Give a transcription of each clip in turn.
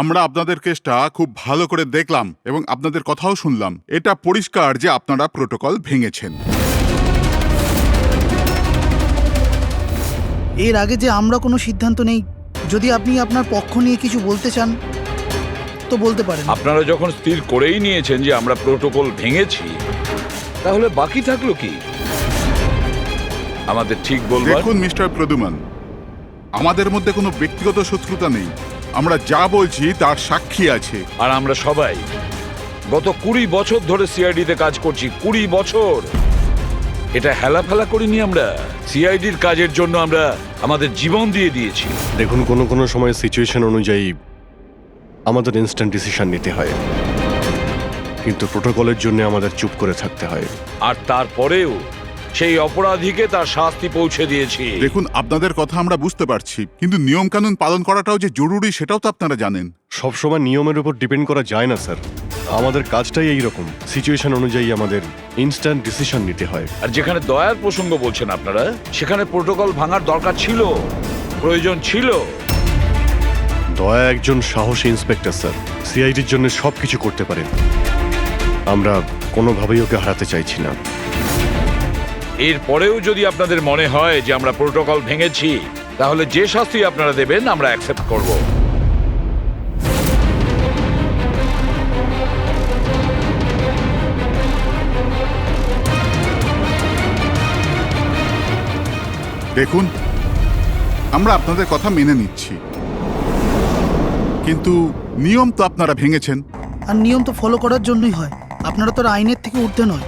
আমরা আপনাদের কেসটা খুব ভালো করে দেখলাম এবং আপনাদের কথাও শুনলাম। এটা পরিষ্কার যে আপনারা প্রোটোকল ভেঙেছেন। এর আগে যে আমরা কোনো সিদ্ধান্ত নেই, যদি আপনি আপনার পক্ষ নিয়ে কিছু বলতে চান তো বলতে পারেন। আপনারা যখন স্থির করেই নিয়েছেন যে আমরা প্রোটোকল ভেঙেছি, তাহলে বাকি থাকলো কি আমাদের ঠিক বলবার? দেখুন মিস্টার প্রদ্যুমান, আমাদের মধ্যে কোনো ব্যক্তিগত শত্রুতা নেই। আমরা যা বলছি তার সাক্ষী আছে। আর আমরা সবাই গত 20 বছর ধরে সিআইডিতে কাজ করছি। 20 বছর এটা হেলাফেলা করিনি আমরা। সিআইডির কাজের জন্য আমরা আমাদের জীবন দিয়ে দিয়েছি। দেখুন, কোনো সময় সিচুয়েশন অনুযায়ী আমাদের ইনস্ট্যান্ট ডিসিশন নিতে হয়, কিন্তু প্রোটোকলের জন্য আমাদের চুপ করে থাকতে হয়। আর তারপরেও সেই অপরাধীকে তার শাস্তি পৌঁছে দিয়েছি। দেখুন, আপনাদের কথা আমরা বুঝতে পারছি, কিন্তু নিয়ম কানুন পালন করাটাও যে জরুরি সেটাও তো আপনারা জানেন। সবসময় নিয়মের উপর ডিপেন্ড করা যায় না স্যার। আমাদের কাজটাই এইরকম, সিচুয়েশন অনুযায়ী আমাদের ইনস্ট্যান্ট ডিসিশন নিতে হয়। আর যেখানে দয়ার প্রসঙ্গ বলছেন আপনারা, সেখানে প্রোটোকল ভাঙার দরকার ছিল, প্রয়োজন ছিল। দয়া একজন সাহসী ইন্সপেক্টর স্যার, সিআইডির জন্য সবকিছু করতে পারেন। আমরা কোনোভাবেই ওকে হারাতে চাইছি না। এরপরেও যদি আপনাদের মনে হয় যে আমরা প্রোটোকল ভেঙেছি, তাহলে যে শাস্তি আপনারা দেবেন আমরা অ্যাকসেপ্ট করব। দেখুন, আমরা আপনাদের কথা মেনে নিচ্ছি, কিন্তু নিয়ম তো আপনারা ভেঙেছেন। আর নিয়ম তো ফলো করার জন্যই হয়, আপনারা তো আর আইনের থেকে ঊর্ধ্বে নয়।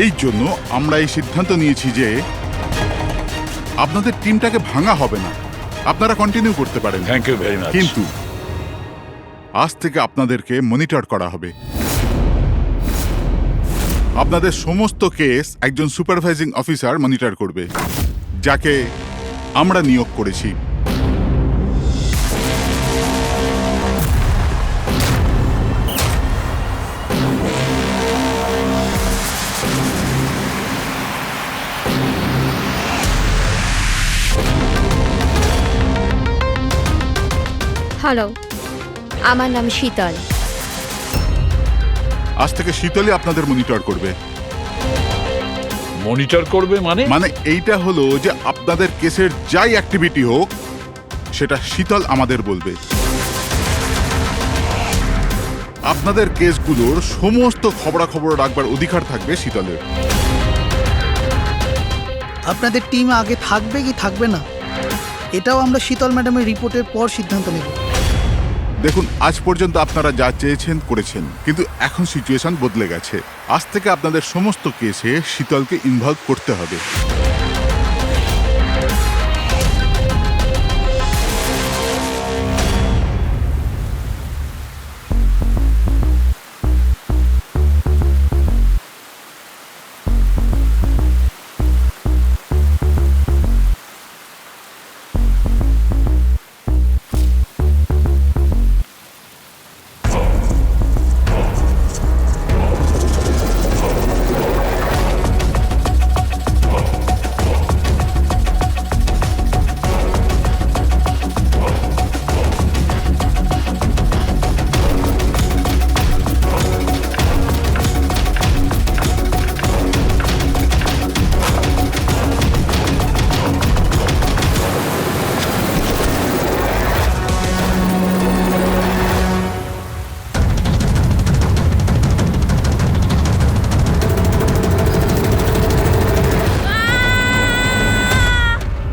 এই জন্য আমরা এই সিদ্ধান্ত নিয়েছি যে আপনাদের টিমটাকে ভাঙা হবে না, আপনারা কন্টিনিউ করতে পারেন। Thank you very much. কিন্তু আজ থেকে আপনাদেরকে মনিটর করা হবে। আপনাদের সমস্ত কেস একজন সুপারভাইজিং অফিসার মনিটর করবে, যাকে আমরা নিয়োগ করেছি। হ্যালো, আমার নাম শীতল। আজ থেকে শীতলই আপনাদের মনিটর করবে। মনিটর করবে মানে? মানে এইটা হলো যে আপনাদের কেসের যাই অ্যাক্টিভিটি হোক সেটা শীতল আমাদের বলবে। আপনাদের কেসগুলোর সমস্ত খবরাখবর রাখবার অধিকার থাকবে শীতলের। আপনাদের টিম আগে থাকবে কি থাকবে না, এটাও আমরা শীতল ম্যাডামের রিপোর্টের পর সিদ্ধান্ত নেব। দেখুন, আজ পর্যন্ত আপনারা যা চেয়েছেন করেছেন, কিন্তু এখন সিচুয়েশন বদলে গেছে। আজ থেকে আপনাদের সমস্ত কেসে শীতলকে ইনভলভ করতে হবে।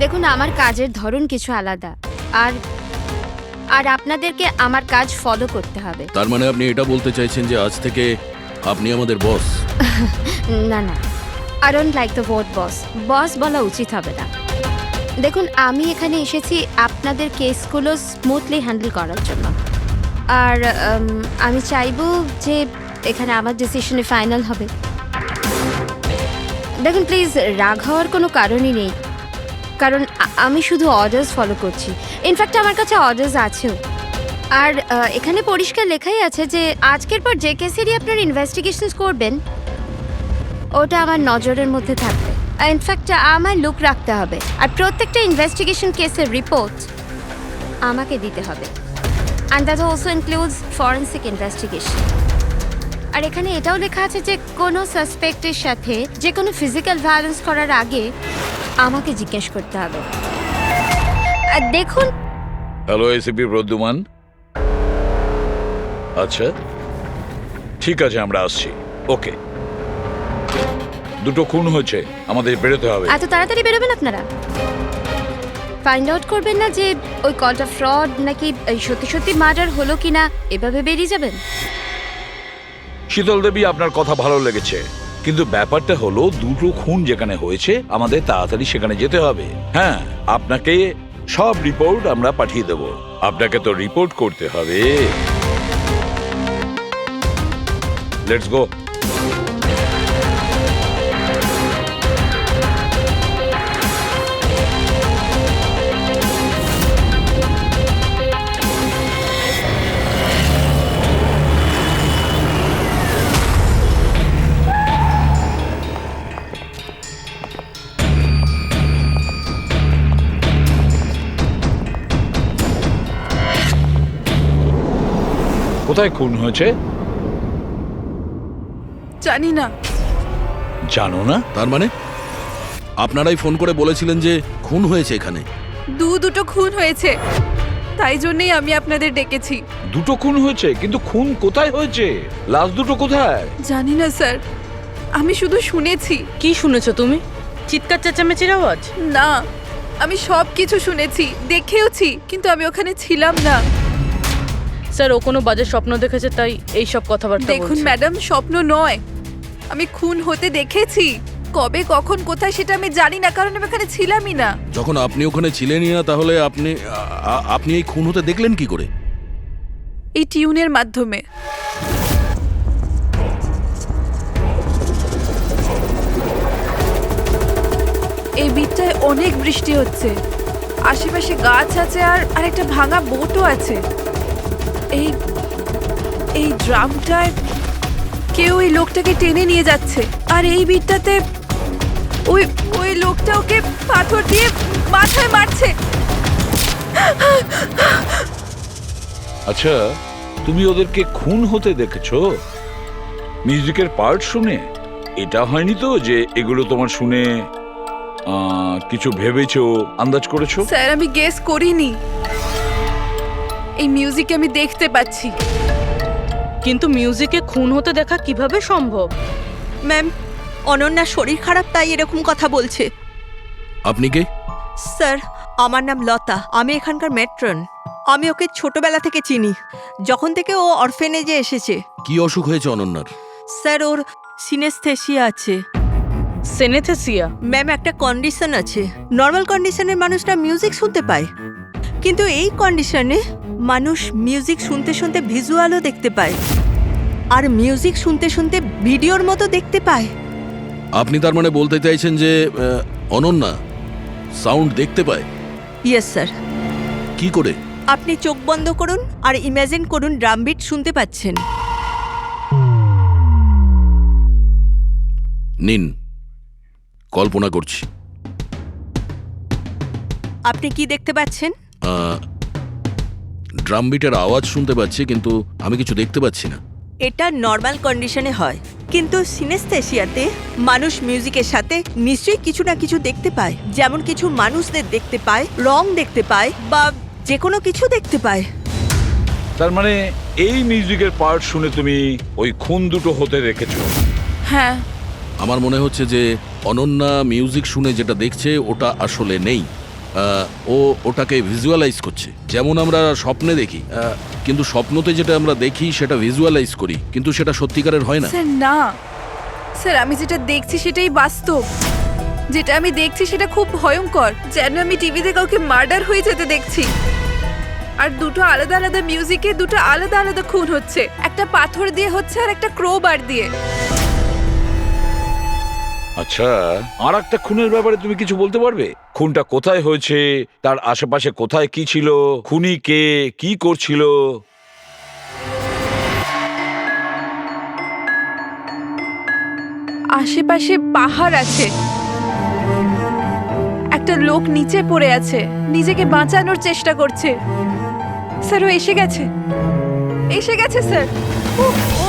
দেখুন, আমার কাজের ধরন কিছু আলাদা, আর আর আপনাদেরকে আমার কাজ ফলো করতে হবে। তার মানে আপনি এটা বলতে চাইছেন যে আজ থেকে আপনি আমাদের বস? না না, I don't like the word boss. Boss বলা উচিত হবে না। দেখুন, আমি এখানে এসেছি আপনাদের কেসগুলো স্মুথলি হ্যান্ডেল করার জন্য, আর আমি চাইবো যে এখানে আমার ডিসিশনে ফাইনাল হবে। দেখুন প্লিজ, রাগ হওয়ার কোনো কারণই নেই, কারণ আমি শুধু অর্ডার্স ফলো করছি। ইনফ্যাক্ট আমার কাছে অর্ডার্স আছেও। আর এখানে পরিষ্কার লেখাই আছে যে আজকের পর যে কেসেরই আপনার ইনভেস্টিগেশন করবেন ওটা আমার নজরের মধ্যে থাকবে। ইনফ্যাক্ট আমার লুক রাখতে হবে, আর প্রত্যেকটা ইনভেস্টিগেশন কেসের রিপোর্ট আমাকে দিতে হবে, and that also includes forensic investigation. আর এখানে এটাও লেখা আছে যে কোনো সাসপেক্টের সাথে যে কোনো ফিজিক্যাল ভায়োলেন্স করার আগে আমাকে জিজ্ঞেস করতে হবে। আর দেখুন, হ্যালো এসিপি প্রদ্যুমান। আচ্ছা ঠিক আছে, আমরা আসছি। ওকে, দুটো খুন হয়েছে, আমাদের বেরোতে হবে। এত তাড়াতাড়ি বেরোবেন আপনারা? ফাইন্ড আউট করবেন না যে ওই কলটা ফ্রড নাকি সত্যি সত্যি মার্ডার হলো কিনা, এভাবে বেরিয়ে যাবেন? শীতল দেবী, আপনার কথা ভালো লেগেছে, কিন্তু ব্যাপারটা হলো দুটো খুন যেখানে হয়েছে আমাদের তাড়াতাড়ি সেখানে যেতে হবে। হ্যাঁ, আপনাকে সব রিপোর্ট আমরা পাঠিয়ে দেব। আপনাকে তো রিপোর্ট করতে হবে। Let's go. কোথায় খুন হয়েছে জানি না। জানো না? তার মানে আপনারাই ফোন করে বলেছিলেন যে খুন হয়েছে এখানে? দুটো খুন হয়েছে, তাই জন্যই আমি আপনাদের ডেকেছি। দুটো খুন হয়েছে, কিন্তু খুন কোথায় হয়েছে? লাশ দুটো কোথায়? জানি না স্যার, আমি শুধু শুনেছি। কি শুনেছো তুমি? চিৎকার চেঁচামেচির আওয়াজ? না, আমি সব কিছু শুনেছি, দেখেওছি, কিন্তু আমি ওখানে ছিলাম না। স্যার, ও কোনো বাজে স্বপ্ন দেখেছে তাই এই সব কথাবার্তা দেখুন বলছে। ম্যাডাম, স্বপ্ন নয়, আমি খুন হতে দেখেছি। কবে, কখন, কোথায় সেটা আমি জানি না, কারণ আমি ওখানে ছিলামই না। যখন আপনি ওখানে ছিলেনই না, তাহলে আপনি এই খুন হতে দেখলেন কি করে? এই টিউনের মাধ্যমে। এই বিটটায় অনেক বৃষ্টি হচ্ছে, আশেপাশে গাছ আছে, আর একটা ভাঙা বোটও আছে। এই এই ড্রামটায় কেউ এই লোকটাকে টেনে নিয়ে যাচ্ছে, আর এই বিটটাতে ওই ওই লোকটা ওকে পাথর দিয়ে মাথায় মারছে। আচ্ছা, তুমি ওদেরকে খুন হতে দেখেছো মিউজিকের পার্ট শুনে? এটা হয়নি তো যে এগুলো তোমার শুনে কিছু ভেবেছো, আন্দাজ করেছো? স্যার, আমি গেস করিনি। এই মিউজিক আমি দেখতে পাচ্ছি। কিন্তু মিউজিকে খুন হতে দেখা কিভাবে সম্ভব? ম্যাম, অনন্যার শরীর খারাপ তাই এরকম কথা বলছে। আপনি কে? স্যার, আমার নাম লতা, আমি এখানকার ম্যাট্রন। আমি ওকে ছোটবেলা থেকে চিনি, যখন থেকে ও অরফেনেজে এসেছে। কি অসুখ হয়েছে অনন্যার? স্যার, ওর সিনেস্থেসিয়া আছে। সেনেথেসিয়া? ম্যাম, একটা কন্ডিশন আছে। নর্মাল কন্ডিশনের মানুষরা মিউজিক শুনতে পায়, কিন্তু এই কন্ডিশনে মানুষ মিউজিক শুনতে শুনতে ভিজুয়ালও দেখতে পায়, আর মিউজিক শুনতে শুনতে ভিডিওর মতো দেখতে পায়। আপনি তার মানে বলতে চাইছেন যে অনন্যা সাউন্ড দেখতে পায়? Yes sir. কি করে? আপনি চোখ বন্ধ করুন আর ইমাজিন করুন ড্রামবিট শুনতে পাচ্ছেন। নিন, কল্পনা করছি। আপনি কি দেখতে পাচ্ছেন? ড্রাম বিটের আওয়াজ শুনতে পাচ্ছি, কিন্তু আমি কিছু দেখতে পাচ্ছি না। এটা নর্মাল কন্ডিশনে হয়, কিন্তু সিনেস্থেসিয়াতে মানুষ মিউজিকের সাথে নিশ্চয়ই কিছু না কিছু দেখতে পায়। যেমন কিছু মানুষদের দেখতে পায়, রং দেখতে পায়, বা যে কোনো কিছু দেখতে পায়। তার মানে এই মিউজিকের পার্ট শুনে তুমি ওই খুন দুটো হতে দেখেছো? হ্যাঁ। আমার মনে হচ্ছে যে অনন্যা মিউজিক শুনে যেটা দেখছে ওটা আসলে নেই। ও ওটাকে ভিজুয়ালাইজ করছে, যেমন আমরা স্বপ্নে দেখি, কিন্তু স্বপ্নতে যেটা আমরা দেখি সেটা ভিজুয়ালাইজ করি, কিন্তু সেটা সত্যিকারের হয় না। স্যার না, স্যার আমি যেটা দেখছি সেটাই বাস্তব। যেটা আমি দেখছি সেটা খুব ভয়ঙ্কর, যেন আমি টিভিতে কাউকে মার্ডার হয়ে যেতে দেখছি। আর দুটো আলাদা আলাদা মিউজিকে দুটো আলাদা আলাদা খুন হচ্ছে, একটা পাথর দিয়ে হচ্ছে আর একটা ক্রোবার দিয়ে। আচ্ছা, আর একটা খুনের ব্যাপারে তুমি কিছু বলতে পারবে? খুনটা কোথায় হয়েছে, তার আশেপাশে কোথায় কি ছিল, খুনি কে, কি করছিল? আশেপাশে পাহাড় আছে, একটা লোক নিচে পড়ে আছে, নিজেকে বাঁচানোর চেষ্টা করছে। স্যার ও এসে গেছে, এসে গেছে স্যার। ও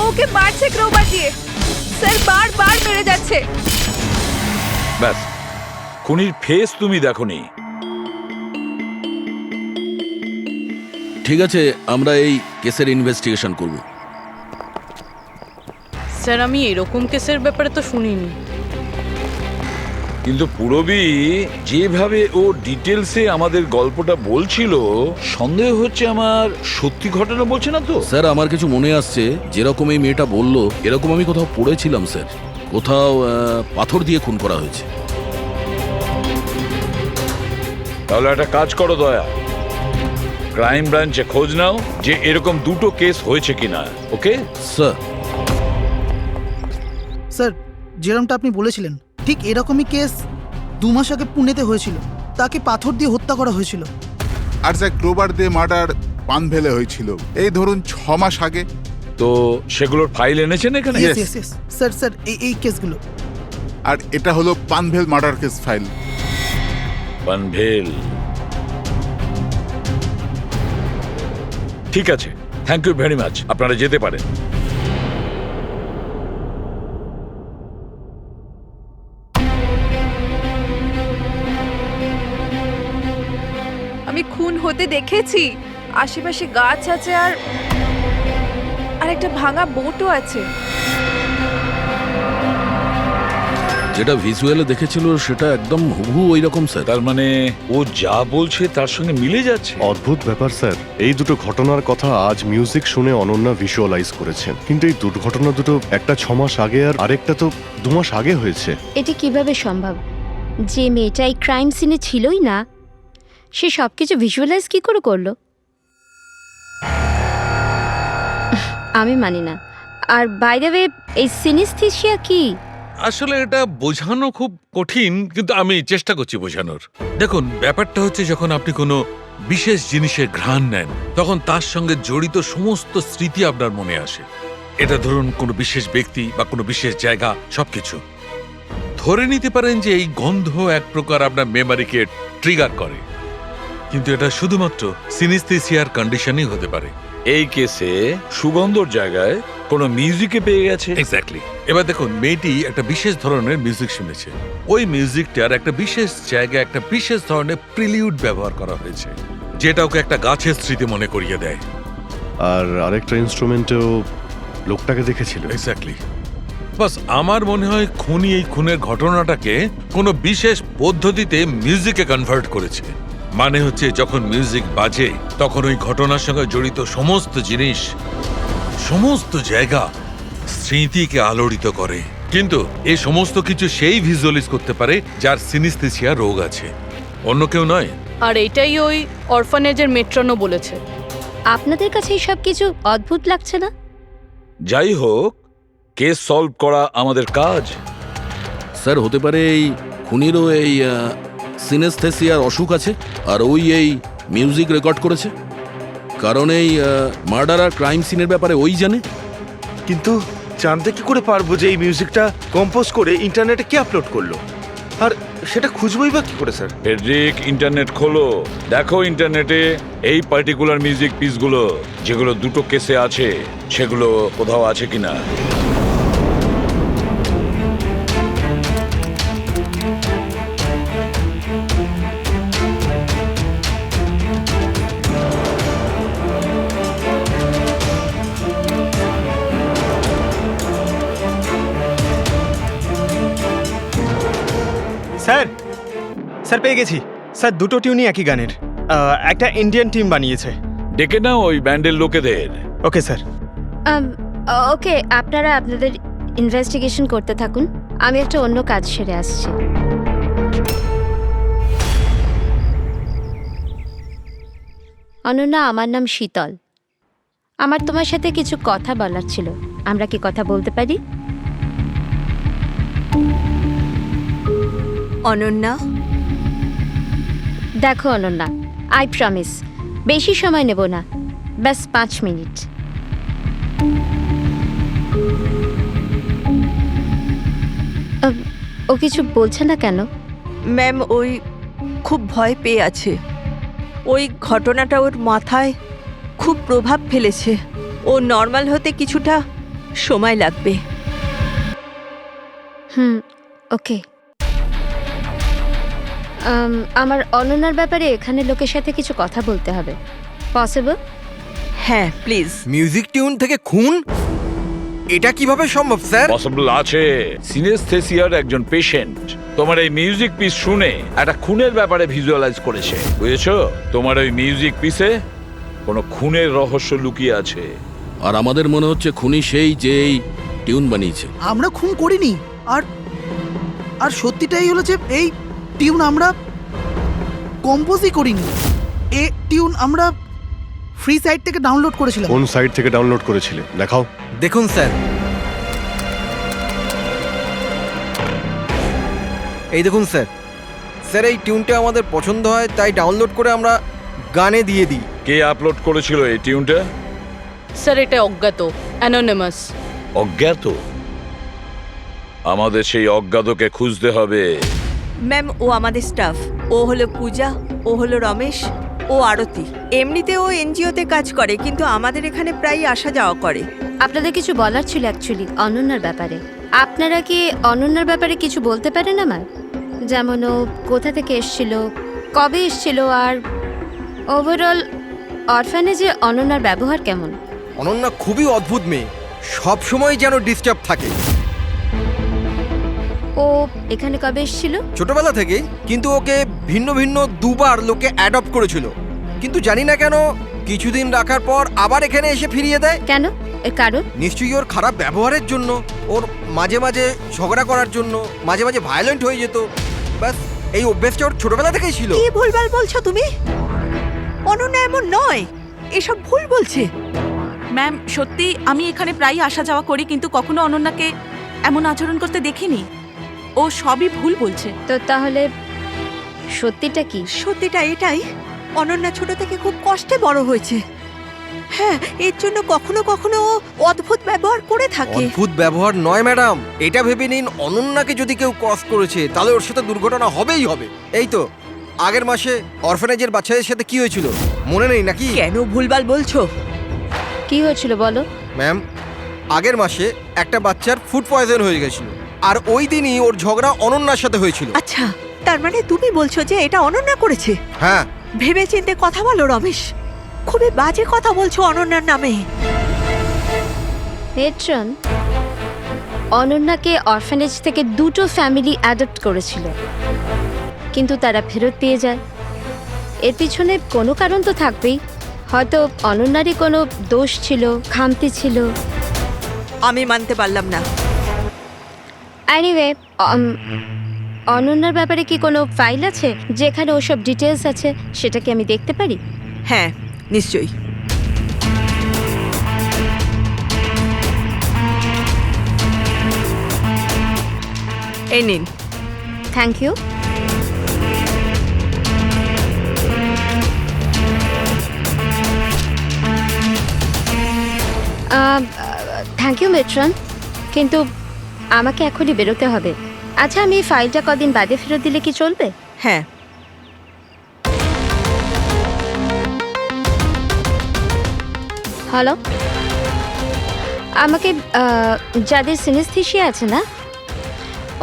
ওকে মারছে ক্রোবার দিয়ে, স্যার বারবার মেরে যাচ্ছে। ব্যাস, খুনির ফেস তুমি দেখোনি। ঠিক আছে, আমরা এই কেসের ইনভেস্টিগেশন করব। স্যার আমি এরকম কেসের ব্যাপারে তো শুনিনি। কিন্তু পুরবী যেভাবে ও ডিটেলসে আমাদের গল্পটা বলছিল, সন্দেহ হচ্ছে আমার সত্যি ঘটনা বলছে না তো। স্যার আমার কিছু মনে আসছে, যেরকম এই মেয়েটা বলল এরকম আমি কোথাও পড়েছিলাম স্যার। কোথাও পাথর দিয়ে খুন করা হয়েছে। তাহলে একটা কাজ করো দয়া, ক্রাইম ব্রাঞ্চে খোঁজ নাও যে এরকম দুটো কেস হয়েছে কিনা। Okay sir. স্যার, যেরকমটা আপনি বলেছিলেন ঠিক এরকমই কেস 2 মাস আগে পুনেতে হয়েছিল। তাকে পাথর দিয়ে হত্যা করা হয়েছিল। আর যা ক্রোবার দিয়ে মার্ডার পানভেলে হয়েছিল এই ধরুন 6 মাস আগে। তো সেগুলোর ফাইল এনেছেন এখানে? Yes, yes, yes. Sir sir এই কেসগুলো। আর এটা হলো Panvel murder case file. Panvel, ঠিক আছে, থ্যাংক ইউ ভেরি মাচ। আপনারা যেতে পারেন। আমি খুন হতে দেখেছি, আশেপাশে গাছ আছে আর একটা ভাঙা বোটও আছে। যেটা ভিজুয়ালে দেখেছিল সেটা একদম হুবহু ওই রকম স্যার। তার মানে ও যা বলছে তার সঙ্গে মিলে যাচ্ছে। অদ্ভুত ব্যাপার স্যার, এই দুটো ঘটনার কথা আজ মিউজিক শুনে অনন্যা ভিজুয়ালাইজ করেছেন, কিন্তু এই দুর্ঘটনা দুটো একটা 6 মাস আগে আর আরেকটা তো 2 মাস আগে হয়েছে। এটি কিভাবে সম্ভব? যে মেয়েটা এই ক্রাইম সিনে ছিলই না, সে সব কিছু ভিজুয়ালাইজ কি করে করলো? আমি মানি না। আর বাই দ্য ওয়ে, এই সিনেস্থেসিয়া কি? আসলে এটা বোঝানো খুব কঠিন, কিন্তু আমি চেষ্টা করছি বোঝানোর। দেখুন, ব্যাপারটা হচ্ছে যখন আপনি কোনো বিশেষ জিনিসের ঘ্রাণ নেন তখন তার সঙ্গে জড়িত সমস্ত স্মৃতি আপনার মনে আসে। এটা ধরুন কোনো বিশেষ ব্যক্তি বা কোনো বিশেষ জায়গা, সবকিছু ধরে নিতে পারেন যে এই গন্ধ এক প্রকার আপনার মেমোরিকে ট্রিগার করে, কিন্তু এটা শুধুমাত্র সিনেস্থেসিয়ার কন্ডিশনই হতে পারে। এই কেসে সুগন্ধর জায়গায় কোনো মিউজিকে পেয়ে গেছে। এক্স্যাক্টলি। এবার দেখুন, মেয়েটি একটা বিশেষ ধরনের মিউজিক শুনেছে। ওই মিউজিকটার একটা বিশেষ জায়গায় একটা বিশেষ ধরনের প্রিলিউড ব্যবহার করা হয়েছে, যেটা ওকে একটা গাছের স্মৃতি মনে করিয়ে দেয়। আর আরেকটা ইনস্ট্রুমেন্টেও লোকটাকে দেখেছিল। এক্স্যাক্টলি। বাস আমার মনে হয় খুনি এই খুনের ঘটনাটাকে কোনো বিশেষ পদ্ধতিতে মিউজিকে কনভার্ট করেছে। মানে হচ্ছে যখন মিউজিক বাজে তখন ওই ঘটনার সঙ্গে জড়িত সমস্ত জিনিস, সমস্ত জায়গা স্মৃতিকে আলোড়িত করে। কিন্তু এই সমস্ত কিছু সেই ভিজুয়ালাইজ করতে পারে যার সিনেস্থেসিয়া রোগ আছে, অন্য কেউ নয়। আর এটাই ওই অরফানেজের মেট্রনও বলেছে। আপনাদের কাছে এইসব কিছু অদ্ভুত লাগছে না? যাই হোক, কেস সলভ করা আমাদের কাজ। স্যার হতে পারে এই খুনিরও এই সিনেস্থেসিয়ার অসুখ আছে, আর ওই এই মিউজিক রেকর্ড করেছে, কারণ এই মার্ডার আর ক্রাইম সিনের ব্যাপারে ওই জানে। কিন্তু জানতে কি করে পারবো যে এই মিউজিকটা কম্পোজ করে ইন্টারনেটে কে আপলোড করলো? আর সেটা খুঁজবই বা কি করে স্যার? ফেডরিক, ইন্টারনেট খোলো, দেখো ইন্টারনেটে এই পার্টিকুলার মিউজিক পিসগুলো যেগুলো দুটো কেসে আছে সেগুলো কোথাও আছে কিনা। স্যার স্যার পেয়ে গেছি স্যার, দুটো টিউনই একই গানের। একটা ইন্ডিয়ান টিম বানিয়েছে। ডেকে নাও ওই ব্যান্ডের লোকেদের। Okay sir. ওকে, আপনারা আপনাদের ইনভেস্টিগেশন করতে থাকুন, আমি একটা অন্য কাজ সেরে আসছি। অনন্যা, আমার নাম শীতল। আমার তোমার সাথে কিছু কথা বলার ছিল। আমরা কি কথা বলতে পারি? অনন্যা, দেখো অনন্যা, আই প্রমিস বেশি সময় নেব না, ব্যাস 5 মিনিট। ও কিছু বলছে না কেন? ম্যাম ওই খুব ভয় পেয়ে আছে। ওই ঘটনাটা ওর মাথায় খুব প্রভাব ফেলেছে। ও নর্মাল হতে কিছুটা সময় লাগবে। ওকে। আমার অনন্যার ব্যাপারে এখানে লোকের সাথে কিছু কথা বলতে হবে। পসিবল? হ্যাঁ প্লিজ। মিউজিক টিউন থেকে খুন, এটা কিভাবে সম্ভব স্যার? পসিবল আছে। সিনেস্থেসিয়ার একজন পেশেন্ট তোমার এই মিউজিক পিস শুনে একটা খুনের ব্যাপারে ভিজুয়ালাইজ করেছে, বুঝেছো? তোমার ওই মিউজিক পিসে কোনো খুনের রহস্য লুকিয়ে আছে। আর আমাদের মনে হচ্ছে খুনি সেই যে এই টিউন বানিয়েছে। আমরা খুন করিনি। আর আর সত্যিটাই হলো যে এই টিউন আমরা কম্পোজই করিনি। এই টিউন আমরা ফ্রি সাইট থেকে ডাউনলোড করেছিলাম। কোন সাইট থেকে ডাউনলোড করেছিলে দেখাও। দেখুন স্যার, এই দেখুন স্যার। স্যার এই টিউনটা আমাদের পছন্দ হয় তাই ডাউনলোড করে আমরা গানে দিয়ে দিই। কে আপলোড করেছিল এই টিউনটা? স্যার এটা অজ্ঞাত, অ্যানোনিমাস। অজ্ঞাত? আমাদের সেই অজ্ঞাতকে খুঁজতে হবে। ম্যাম ও আমাদের স্টাফ। ও হলো পূজা, ও হলো রমেশ, ও আরতি। এমনিতে ও এনজিওতে কাজ করে, কিন্তু আমাদের এখানে প্রায় আসা যাওয়া করে। আপনাদের কিছু বলার ছিল অ্যাকচুয়ালি অনন্যার ব্যাপারে। আপনারা কি অনন্যার ব্যাপারে কিছু বলতে পারেন আমার? যেমন ও কোথা থেকে এসেছিল, কবে এসেছিল, আর ওভারঅল অরফানেজে অনন্যার ব্যবহার কেমন? অনন্যা খুবই অদ্ভুত মেয়ে, সব সময় যেন ডিস্টার্ব থাকে। ও এখানে কবে এসেছিল? ছোটবেলা থেকে, কিন্তু ওকে ভিন্ন ভিন্ন দুবার লোকে অ্যাডপ্ট করেছিল, কিন্তু জানি না কেন কিছুদিন রাখার পর আবার এখানে এসে ফিরিয়ে দেয়। কেন? এর কারণ? নিশ্চয়ই ওর খারাপ ব্যবহারের জন্য, ওর মাঝে মাঝে ঝগড়া করার জন্য, মাঝে মাঝে ভায়োলেন্ট হয়ে যেত। ব্যাস এই অভ্যেসটা ওর ছোটবেলা থেকেই ছিল। কি ভুলভাল বলছো তুমি? অনন্যা এমন নয়, এসব ভুল বলছে। ম্যাম সত্যি আমি এখানে প্রায় আসা যাওয়া করি, কিন্তু কখনো অনন্যাকে এমন আচরণ করতে দেখিনি। ও সবই ভুল বলছে। তো তাহলে সত্যিটা কি? সত্যিটা এটাই, অনন্যা ছোট থেকে খুব কষ্টে বড় হয়েছে। হ্যাঁ, এর জন্য কখনো কখনো ও অদ্ভুত ব্যবহার করে থাকে। অদ্ভুত ব্যবহার নয় ম্যাডাম, এটা ভেবে নিন অনন্যাকে যদি কেউ ক্রস করেছে তাহলে ওর সাথে দুর্ঘটনা হবেই হবে। এই তো আগের মাসে অরফানেজের বাচ্চাদের সাথে কি হয়েছিল মনে নেই নাকি? কেন ভুলভাল বলছো? কি হয়েছিল বলো। ম্যাম আগের মাসে একটা বাচ্চার ফুড পয়জন হয়ে গেছিল, আর ওই দিনই ওর ঝগড়া অনন্যার সাথে হয়েছিল। আচ্ছা, তার মানে তুমি বলছো যে এটা অনন্যা করেছে? হ্যাঁ। ভেবে চিন্তে কথা বলো রমেশ, খুবই বাজে কথা বলছো অনন্যার নামে। মেট্রন, অনন্যাকে অরফানেজ থেকে দুটো ফ্যামিলি অ্যাডপ্ট করেছিল, কিন্তু তারা ফেরত দিয়ে যায়। এর পিছনে কোনো কারণ তো থাকবেই। হয়তো অনন্যারই কোনো দোষ ছিল, খামতি ছিল। আমি মানতে পারলাম না। এনিওয়ে, অনন্যার ব্যাপারে কি কোনো ফাইল আছে যেখানে ওসব ডিটেলস আছে? সেটা কি আমি দেখতে পারি? হ্যাঁ নিশ্চয়ই। এই নিন। Thank you. Thank you matron, কিন্তু আমাকে এখনই বেরোতে হবে। আচ্ছা, আমি এই ফাইলটা কদিন বাদে ফেরত দিলে কি চলবে? হ্যাঁ। হ্যালো, আমাকে যাদের সিনেস্থেসিয়া আছে না,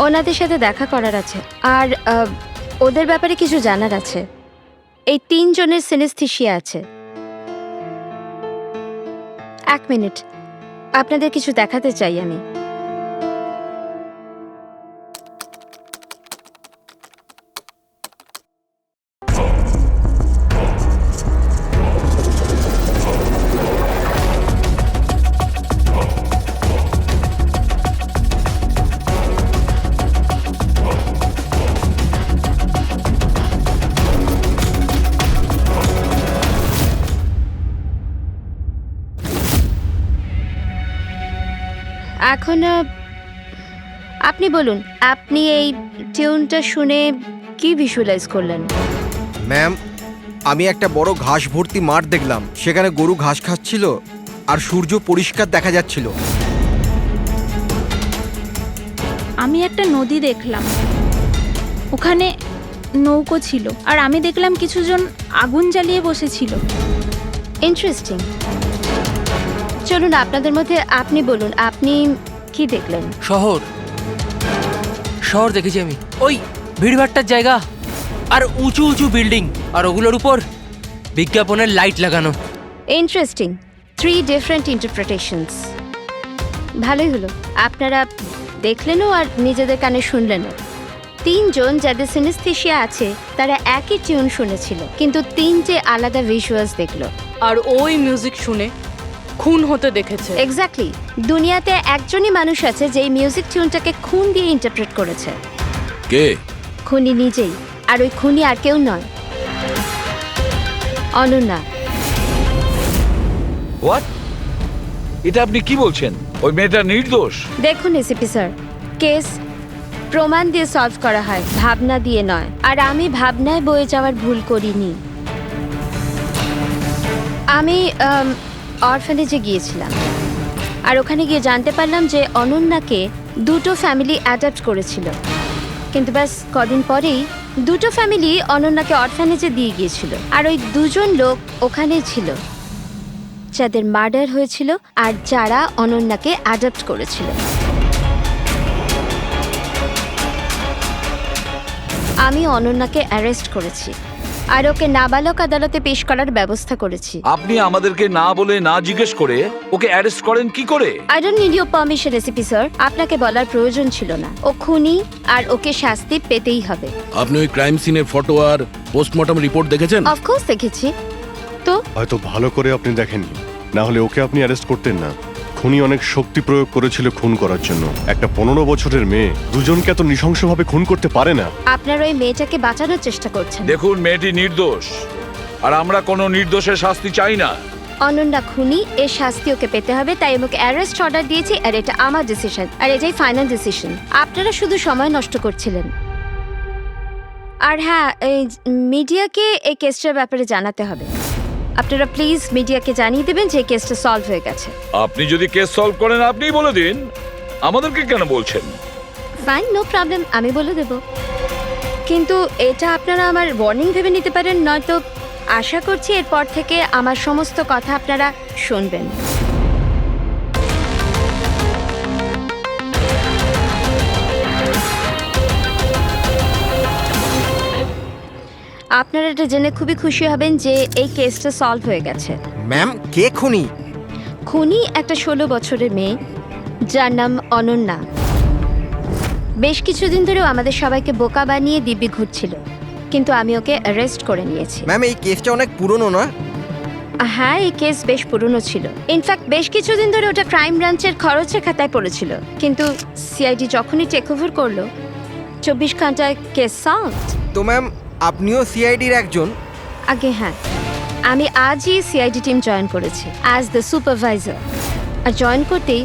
ওনাদের সাথে দেখা করার আছে, আর ওদের ব্যাপারে কিছু জানার আছে। এই 3 জনের সিনেস্থেসিয়া আছে। 1 মিনিট, আপনাদের কিছু দেখাতে চাই আমি। এখন আপনি বলুন, আপনি এই টিউনটা শুনে কি ভিজুয়ালাইজ করলেন? ম্যাম আমি একটা বড় ঘাস ভর্তি মাঠ দেখলাম, সেখানে গরু ঘাস খাচ্ছিল আর সূর্য পরিষ্কার দেখা যাচ্ছিল। আমি একটা নদী দেখলাম, ওখানে নৌকো ছিল, আর আমি দেখলাম কিছুজন আগুন জ্বালিয়ে বসেছিল। ইন্টারেস্টিং। চলুন আপনাদের মধ্যে আপনি বলুন, আপনি কি দেখলেন? শহর শহর দেখেছি আমি, ওই ভিড়ভাট্টার জায়গা আর উঁচু উঁচু বিল্ডিং আর ওগুলোর উপর বিজ্ঞাপনের লাইট লাগানো। ইন্টারেস্টিং। 3 different interpretations. ভালোই হলো, আপনারা দেখলেনও আর নিজেদের কানে শুনলেনও। 3 জন যাদের সিনেস্থেশিয়া আছে তারা একই টিউন শুনেছিল, কিন্তু 3টে আলাদা ভিজুয়ালস দেখলো। আর ওই মিউজিক শুনে খুন হতে দেখেছে। এক্স্যাক্টলি। দুনিয়াতে একজনই মানুষ আছে যে এই মিউজিক টিউনটাকে খুন দিয়ে ইন্টারপ্রেট করেছে। কে? খুনি নিজেই। আর ওই খুনি আর কেউ নয়, অনন্যা। হোয়াট? এটা আপনি কি বলছেন? ওই মেয়েটা নির্দোষ? দেখুন এসিপি স্যার, কেস প্রমাণ দিয়ে সলভ করা হয়, ভাবনা দিয়ে নয়। আর আমি ভাবনায় বয়ে যাওয়ার ভুল করিনি। আমি অরফানেজে গিয়েছিলাম, আর ওখানে গিয়ে জানতে পারলাম যে অনন্যাকে 2টো ফ্যামিলি অ্যাডাপ্ট করেছিল। কিন্তু ব্যাস কদিন পরেই 2টো ফ্যামিলি অনন্যাকে অরফানেজে দিয়ে গিয়েছিল। আর ওই 2জন লোক ওখানেই ছিল যাদের মার্ডার হয়েছিল আর যারা অনন্যাকে অ্যাডাপ্ট করেছিল। আমি অনন্যাকে অ্যারেস্ট করেছি আর ওকে নাবালক আদালতে পেশ করার ব্যবস্থা করেছি। আপনি আমাদেরকে না বলে না জিজ্ঞেস করে ওকে অ্যারেস্ট করেন কি করে? I don't need your permission ACP sir. আপনাকে বলার প্রয়োজন ছিল না। ও খুনি আর ওকে শাস্তি পেতেই হবে। আপনি ওই ক্রাইম সিনের ফটো আর পোস্টমর্টম রিপোর্ট দেখেছেন? অফকোর্স দেখেছি। তো হয়তো ভালো করে আপনি দেখেননি, না হলে ওকে আপনি অ্যারেস্ট করতেন না। খুনি অনেক শক্তি প্রয়োগ করেছিল খুন করার জন্য। একটা 15 বছরের মেয়ে 2জনকে এত নৃশংসভাবে খুন করতে পারে না। আপনার ওই মেয়েটাকে বাঁচানোর চেষ্টা করছেন। দেখুন, মেয়েটি নির্দোষ আর আমরা কোনো নির্দোষের শাস্তি চাই না। অনন্যা খুনি, এর শাস্তি ওকে পেতে হবে, তাই আমাকে অ্যারেস্ট অর্ডার দিয়েছি। আর এটা আমার ডিসিশন, আর এটাই ফাইনাল ডিসিশন। আপনারা শুধু সময় নষ্ট করছিলেন। আর হ্যাঁ, এই মিডিয়াকে এই কেসটার ব্যাপারে জানাতে হবে। আপনারা প্লিজ মিডিয়াকে জানিয়ে দেবেন যে কেসটা সলভ হয়ে গেছে। আপনি যদি কেস সলভ করেন আপনিই বলে দিন, আমাদেরকে কেন বলছেন? ফাইন, নো প্রবলেম, আমি বলে দেব। কিন্তু এটা আপনারা আমার ওয়ার্নিং ভেবে নিতে পারেন, নয়তো আশা করছি এরপর থেকে আমার সমস্ত কথা আপনারা শুনবেন। আপনারা এটা জেনে খুবই খুশি হবেন যে এই কেসটা সলভ হয়ে গেছে। ম্যাম, কে খুনি? খুনি একটা 16 বছরের মেয়ে যার নাম অনন্যা। বেশ কিছুদিন ধরেও আমাদের সবাইকে বোকা বানিয়ে দিব্যি ঘুরছিল, কিন্তু আমি ওকে অ্যারেস্ট করে নিয়েছি। ম্যাম, এই কেসটা অনেক পুরনো না? হ্যাঁ, এই কেস বেশ পুরনো ছিল। ইনফ্যাক্ট বেশ কিছুদিন ধরে ওটা ক্রাইম ব্রাঞ্চের খরচের খাতায় পড়েছিল, কিন্তু সিআইডি যখনই টেক ওভার করলো 24 ঘন্টায় কেস সলভ। তো ম্যাম, আপনিও সিআইডির একজন? আগে হ্যাঁ, আমি আজই সিআইডি টিম জয়েন করেছি অ্যাজ দ্য সুপারভাইজার। আর জয়েন করতেই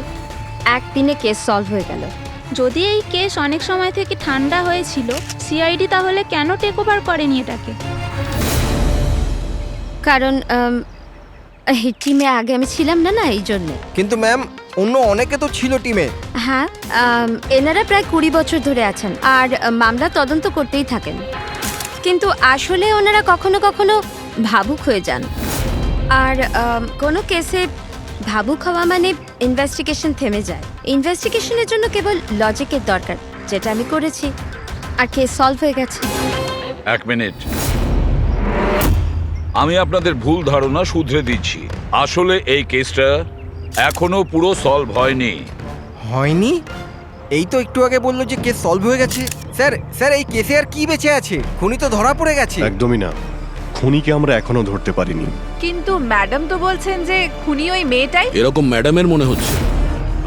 একদিনে কেস সলভ হয়ে গেল। যদি এই কেস অনেক সময় থেকে ঠান্ডা হয়েছিল, সিআইডি তাহলে কেন টেক ওভার করেনি এটাকে? কারণ এই টিমে আগে আমি ছিলাম না, এই জন্যে। কিন্তু ম্যাম, অন্য অনেকে তো ছিল টিমে। হ্যাঁ, এনারা প্রায় 20 বছর ধরে আছেন আর মামলা তদন্ত করতেই থাকেন। কিন্তু আসলে ওনারা কখনো কখনো ভাবুক হয়ে যান। আর কোনো কেসে ভাবুক হওয়া মানে ইনভেস্টিগেশন থেমে যায়। ইনভেস্টিগেশনের জন্য কেবল লজিকের দরকার, যেটা আমি করেছি, আর কেস সলভ হয়ে গেছে। 1 মিনিট, আমি আপনাদের ভুল ধারণা শুধরে দিচ্ছি। আসলে এই কেসটা এখনো পুরো সলভ হয়নি। হয়নি? এই তো একটু আগে বললো যে কেস সলভ হয়ে গেছে। স্যার স্যার, এই কেসে আর কি বেঁচে আছে? খুনি তো ধরা পড়ে গেছে। একদমই না, খুনিকে আমরা এখনো ধরতে পারিনি। কিন্তু ম্যাডাম তো বলছেন যে খুনি ওই মেয়েটাই। এরকম ম্যাডামের মনে হচ্ছে।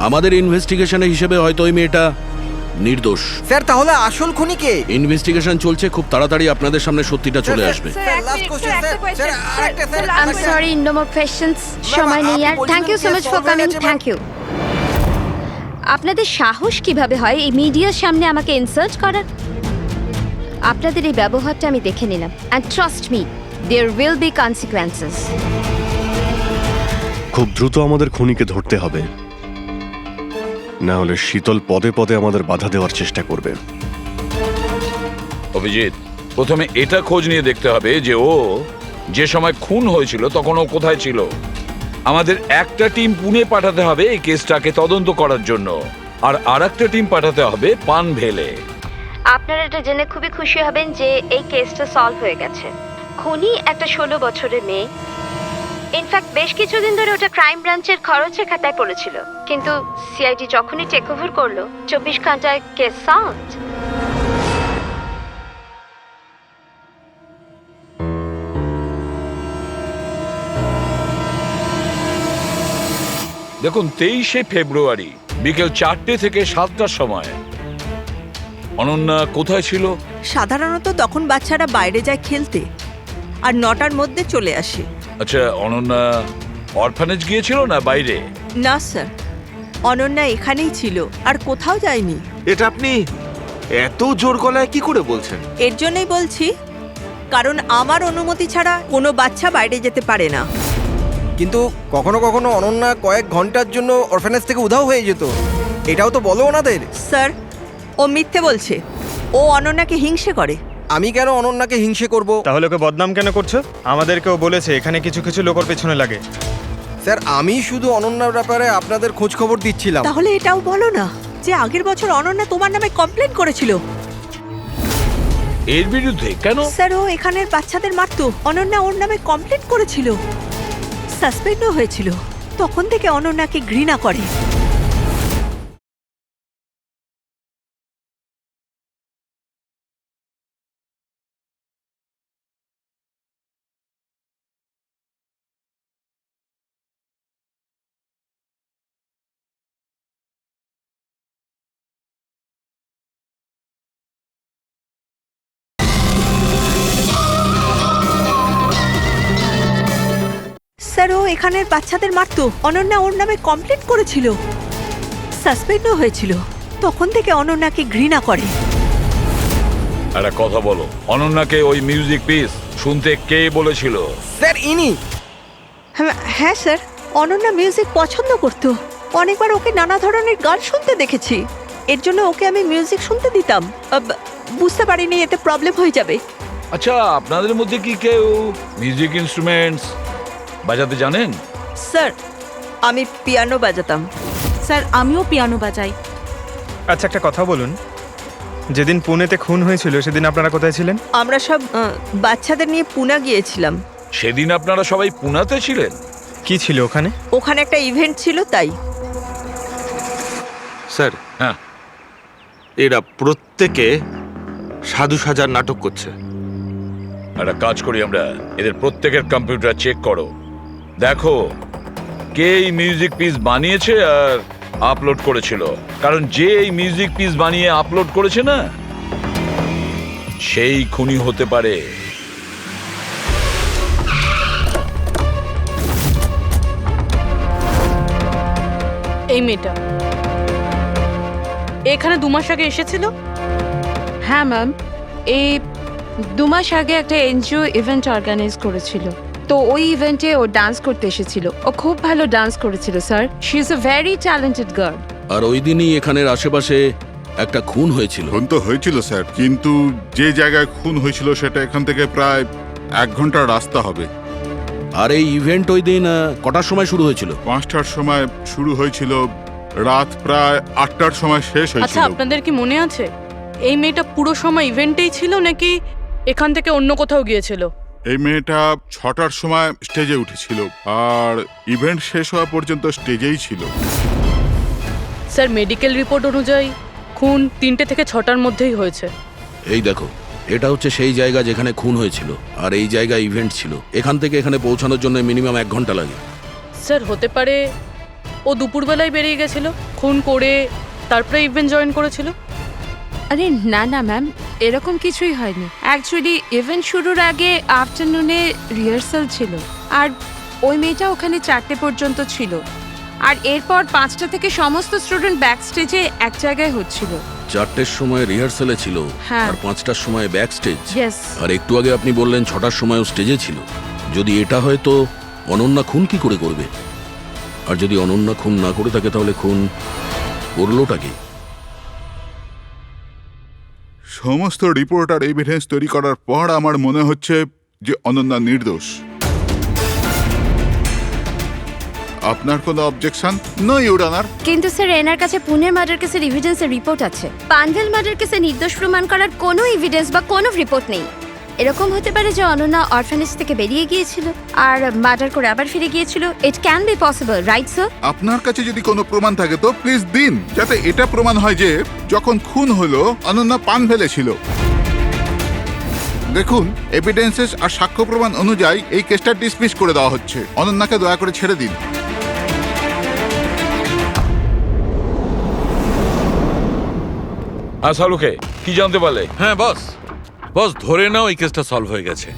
আমাদের ইনভেস্টিগেশনের হিসেবে হয়তো ওই মেয়েটা নির্দোষ। স্যার, তাহলে আসল খুনি কে? ইনভেস্টিগেশন চলছে, খুব তাড়াতাড়ি আপনাদের সামনে সত্যিটা চলে আসবে। I am sorry, no more questions. সময় নেই আর। Thank you so much for coming. Thank you. আপনাদের সাহস কিভাবে হয় এই মিডিয়ার সামনে আমাকে ইনসাল্ট করার? আপনাদের এই ব্যবহারটা আমি দেখে নিলাম, and trust me, there will be consequences. খুব দ্রুত আমাদের খুনিকে ধরতে হবে, না হলে শীতল পদে পদে আমাদের বাধা দেওয়ার চেষ্টা করবে। অভিজিৎ, প্রথমে এটা খোঁজ নিয়ে দেখতে হবে যে ও যে সময় খুন হয়েছিল তখন ও কোথায় ছিল? আমাদের একটা টিম পুনে পাঠাতে হবে এই কেসটাকে তদন্ত করার জন্য, আর আরেকটা টিম পাঠাতে হবে পানভেলে। আপনারা এটা জেনে খুবই খুশি হবেন যে এই কেসটা সলভ হয়ে গেছে। খুনি একটা 16 বছরের মেয়ে। ইনফ্যাক্ট বেশ কিছুদিন ধরে ওটা ক্রাইম ব্রাঞ্চের খরচের খাতায় পড়েছিল, কিন্তু সিআইডি যখনই টেক ওভার করলো 24 ঘন্টায় কেস সলভ। দেখুন 23শে ফেব্রুয়ারি বিকেল 4টে থেকে 7টার সময় অনন্যা কোথায় ছিল? সাধারণত তখন বাচ্চারা বাইরে যায় খেলতে, আর 9টার মধ্যে চলে আসে। আচ্ছা, অনন্যা অরফানেজ গিয়েছিল না বাইরে? না স্যার, অনন্যা এখানেই ছিল আর কোথাও যায়নি। এটা আপনি এত জোর গলায় কি করে বলছেন? এর জন্যই বলছি, কারণ আমার অনুমতি ছাড়া কোনো বাচ্চা বাইরে যেতে পারে না। কিন্তু কখনো কখনো অনন্যা কয়েক ঘন্টার জন্য অরফানেজ থেকে উধাও হয়ে যেত, এটাও তো বলো ওনাদের। স্যার, ও মিথ্যে বলছে। ও অনন্যাকে হিংসে করে। আমি কেন অনন্যাকে হিংসে করব? তাহলে ওকে বদনাম কেন করছো? আমাদেরকেও বলেছে এখানে কিছু কিছু লোকের পেছনে লাগে। স্যার, আমি শুধু অনন্যার ব্যাপারে আপনাদের খোঁজ খবর দিচ্ছিলাম। তাহলে এটাও বলো না যে আগের বছর অনন্যা তোমার নামে কমপ্লেন করেছিল। এর বিরুদ্ধে কেন? স্যার, ও এখানের বাচ্চাদের মারতো। অনন্যা ওর নামে কমপ্লেন করেছিল, সাসপেন্ডও হয়েছিল। তখন থেকে অনন্যাকে ঘৃণা করে। স্যার, ও এখানের বাচ্চাদের মারতো। অনন্যা ওর নামে কমপ্লেন করেছিল, সাসপেন্ডও হয়েছিল। তখন থেকে অনন্যাকে ঘৃণা করে। একটা কথা বলো, অনন্যাকে ওই মিউজিক পিস শুনতে কে বলেছিল? স্যার, ইনি। হ্যাঁ স্যার, অনন্যা মিউজিক পছন্দ করত। অনেকবার ওকে নানা ধরনের গান শুনতে দেখেছি। এর জন্য ওকে আমি মিউজিক শুনতে দিতাম। বুঝতে পারিনি এতে প্রবলেম হয়ে যাবে। আচ্ছা, আপনাদের মধ্যে কি কেউ মিউজিক ইনস্ট্রুমেন্টস বাজাতে জানেন? স্যার, আমি পিয়ানো বাজাতাম। স্যার, আমিও পিয়ানো বাজাই। আচ্ছা, একটা কথা বলুন, যেদিন পুনেতে খুন হয়েছিল সেদিন আপনারা কোথায় ছিলেন? আমরা সব বাচ্চাদের নিয়ে পুনা গিয়েছিলাম। সেদিন আপনারা সবাই পুনাতে ছিলেন? কি ছিল ওখানে? ওখানে একটা ইভেন্ট ছিল, তাই। স্যার, হ্যাঁ, এরা প্রত্যেকে সাধু সাজার নাটক করছে। একটা কাজ করি আমরা, এদের প্রত্যেকের কম্পিউটার চেক করো, দেখো কে এই মিউজিক পিস বানিয়েছে আর আপলোড করেছিল। কারণ যে এই মিউজিক পিস বানিয়ে আপলোড করেছে না, সেই খুনি হতে পারে। এই মেয়েটা এখানে 2 মাস আগে এসেছিল। হ্যাঁ ম্যাম, এই 2 মাস আগে একটা এনজিও ইভেন্ট অর্গানাইজ করেছিল, তো ওই ইভেন্টে ও ডান্স করতে এসেছিল। ও খুব ভালো ডান্স করেছিল sir. She is a very talented girl. আর ওই দিনই এখানের আশেপাশে একটা খুন হয়েছিল। খুন তো হয়েছিল স্যার, কিন্তু যে জায়গায় খুন হয়েছিল সেটা এখান থেকে প্রায় 1 ঘন্টার রাস্তা হবে। আর এই ইভেন্ট ওই দিন কটার সময় শুরু হয়েছিল? 5টার সময় শুরু হয়েছিল, রাত প্রায় 8টার সময় শেষ আচ্ছা, হয়েছিল। আপনাদের কি মনে আছে এই মেয়েটা পুরো সময় ইভেন্টেই ছিল নাকি এখান থেকে অন্য কোথাও গিয়েছিল? এই মেয়েটা 6টার সময় স্টেজে উঠেছিল আর ইভেন্ট শেষ হওয়া পর্যন্ত স্টেজেই ছিল। স্যার, মেডিকেল রিপোর্ট অনুযায়ী খুন 3টে থেকে 6টার মধ্যেই হয়েছে। এই দেখো, এটা হচ্ছে সেই জায়গা যেখানে খুন হয়েছিল, আর এই জায়গায় ইভেন্ট ছিল। এখান থেকে এখানে পৌঁছানোর জন্য মিনিমাম 1 ঘন্টা লাগে। স্যার, হতে পারে ও দুপুরবেলায় বেরিয়ে গেছিল, খুন করে তারপরে ইভেন্ট জয়েন করেছিল। আরে না না ম্যাম, এরকম কিছুই হয়নি। অ্যাকচুয়ালি ইভেন্ট শুরুর আগে আফটারনুনে রিহার্সাল ছিল, আর ওই মেয়েটা ওখানে 4টে পর্যন্ত ছিল, আর এরপর 5টা থেকে সমস্ত স্টুডেন্ট ব্যাক স্টেজে এক জায়গায় হচ্ছিল। 4টের সময় রিহার্সালে ছিল, হ্যাঁ। আর 5টার সময় ব্যাক স্টেজ। Yes. আর একটু আগে আপনি বললেন 6টার সময়ও স্টেজে ছিল। যদি এটা হয় তো অনন্যা খুন কি করে করবে? আর যদি অনন্যা খুন না করে থাকে তাহলে খুন করলোটা কি? সমস্ত রিপোর্ট আর এভিডেন্স তৈরি করার পর আমার মনে হচ্ছে যে অনন্যা নির্দোষ। আপনার কোনো অবজেকশন? No your honour. কিন্তু স্যার এনার কাছে পুনের মার্ডার কেসের এভিডেন্সের রিপোর্ট আছে। পানভেল মার্ডার কেসে নির্দোষ প্রমাণ করার কোনো এভিডেন্স বা কোনো রিপোর্ট নেই। এরকম হতে পারে যে অনন্যা অরফানেজ থেকে বেরিয়ে গিয়েছিল আর মার্ডার করে আবার ফিরে গিয়েছিল। It can be possible, right sir? আপনার কাছে যদি কোনো প্রমাণ থাকে তো প্লিজ দিন, যাতে এটা প্রমাণ হয় যে যখন খুন হলো অনন্যা পানভেলে ছিল। দেখুন, এভিডেন্সেস আর সাক্ষ্য প্রমাণ অনুযায়ী এই কেসটা ডিসমিস করে দেওয়া হচ্ছে। অনন্যাকে দয়া করে ছেড়ে দিন। হ্যাঁ সালুকে, কি জানতে পারলে? হ্যাঁ বস, বস ধরে নাও এই কেসটা সলভ হয়ে গেছে।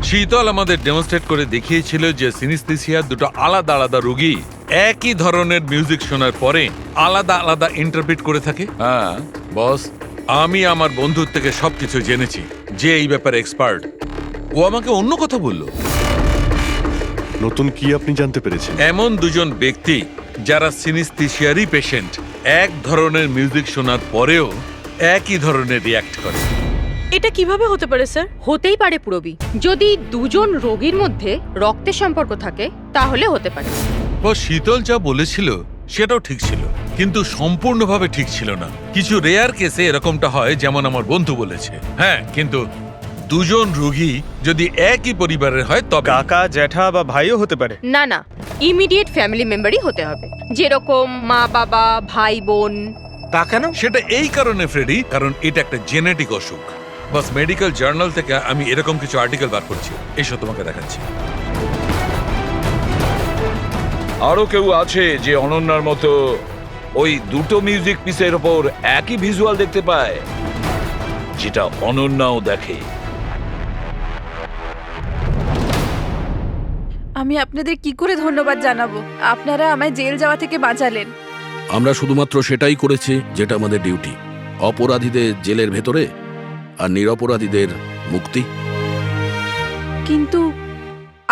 শীতল আমাদের ডেমনস্ট্রেট করে দেখিয়েছিল যে সিনিস্থেসিয়ার দুটো আলাদা আলাদা রোগী একই ধরনের মিউজিক শোনার পরে আলাদা আলাদা ইন্টারপ্রিট করে থাকে। হ্যাঁ বস, আমি আমার বন্ধুর থেকে সবকিছু জেনেছি, যে এই ব্যাপারে এক্সপার্ট। ও আমাকে অন্য কথা বলল। নতুন কি আপনি জানতে পেরেছেন? এমন দুজন ব্যক্তি যারা সিনিস্থেসিয়ারই পেশেন্ট, এক ধরনের মিউজিক শোনার পরেও একই ধরনের রিয়্যাক্ট করে। এটা কিভাবে হতে পারে স্যার? হতেই পারে পুরবি। যদি দুজন রোগীর মধ্যে রক্তের সম্পর্ক থাকে তাহলে হতে পারে। বস, শীতল যা বলেছিল সেটাও ঠিক ছিল, কিন্তু সম্পূর্ণভাবে ঠিক ছিল না। কিছু রেয়ার কেসে এরকমটা হয়, যেমন আমার বন্ধু বলেছে। হ্যাঁ, কিন্তু দুজন রোগী যদি একই পরিবারের হয় তবে কাকা, জ্যাঠা বা ভাইও হতে পারে। না না, ইমিডিয়েট ফ্যামিলি মেম্বারই হতে হবে, যেরকম মা বাবা, ভাই বোন। তা কেন? সেটা এই কারণে ফ্রেডি, কারণ এটা একটা জেনেটিক অসুখ। বাস মেডিকেল জার্নাল থেকে আমি এরকম কিছু আর্টিকেল বার করছি, এসব তোমাকে দেখাচ্ছি। আরো কেউ আছে যে অনন্যার মতো ওই দুটো মিউজিক পিসের ওপর একই ভিজুয়াল দেখতে পায়, যেটা অনন্যাও দেখে? আমি আপনাদের কি করে ধন্যবাদ জানাবো? আপনারা আমায় জেল যাওয়া থেকে বাঁচালেন। আমরা শুধুমাত্র সেটাই করেছি যেটা আমাদের ডিউটি, অপরাধীদের জেলের ভেতরে আর নিরপরাধীদের মুক্তি। কিন্তু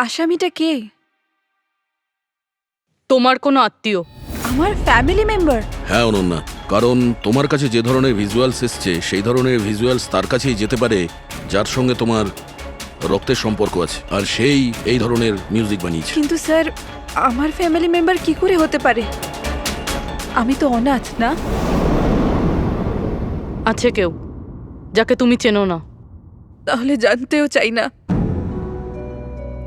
আসামিটা কে? তোমার কোনো আত্মীয়। আমার ফ্যামিলি মেম্বার? হ্যাঁ অনন্যা, কারণ তোমার কাছে যে ধরনের ভিজুয়ালস এসছে সেই ধরনের ভিজুয়ালস তার কাছেই যেতে পারে যার সঙ্গে তোমার রক্তের সম্পর্ক আছে, আর সেই এই ধরনের মিউজিক বানিয়েছে। কিন্তু স্যার, আমার ফ্যামিলি মেম্বার কি করে হতে পারে? আমি তো অনাথ, না? আছে কেউ যাকে তুমি চেনো না? তাহলে জানতেও চাই না।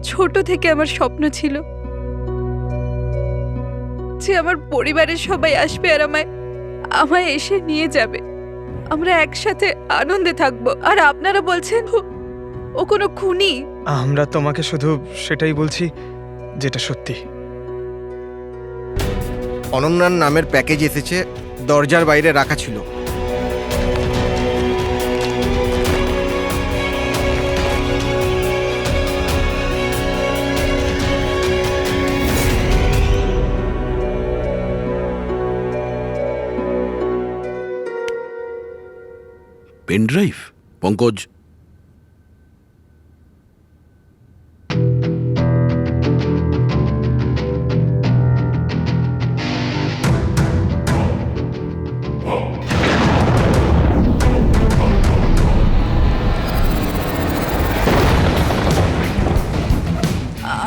ছোট থেকে আমার স্বপ্ন ছিল যে আমার পরিবারের সবাই আসবে আর আমায় এসে নিয়ে যাবে, আমরা একসাথে আনন্দে থাকবো। আর আপনারা বলছেন ও কোনো খুনি। আমরা তোমাকে শুধু সেটাই বলছি যেটা সত্যি। অনন্যার নামের প্যাকেজ এসেছে, দরজার বাইরে রাখা ছিল। Pen drive? পঙ্কজ,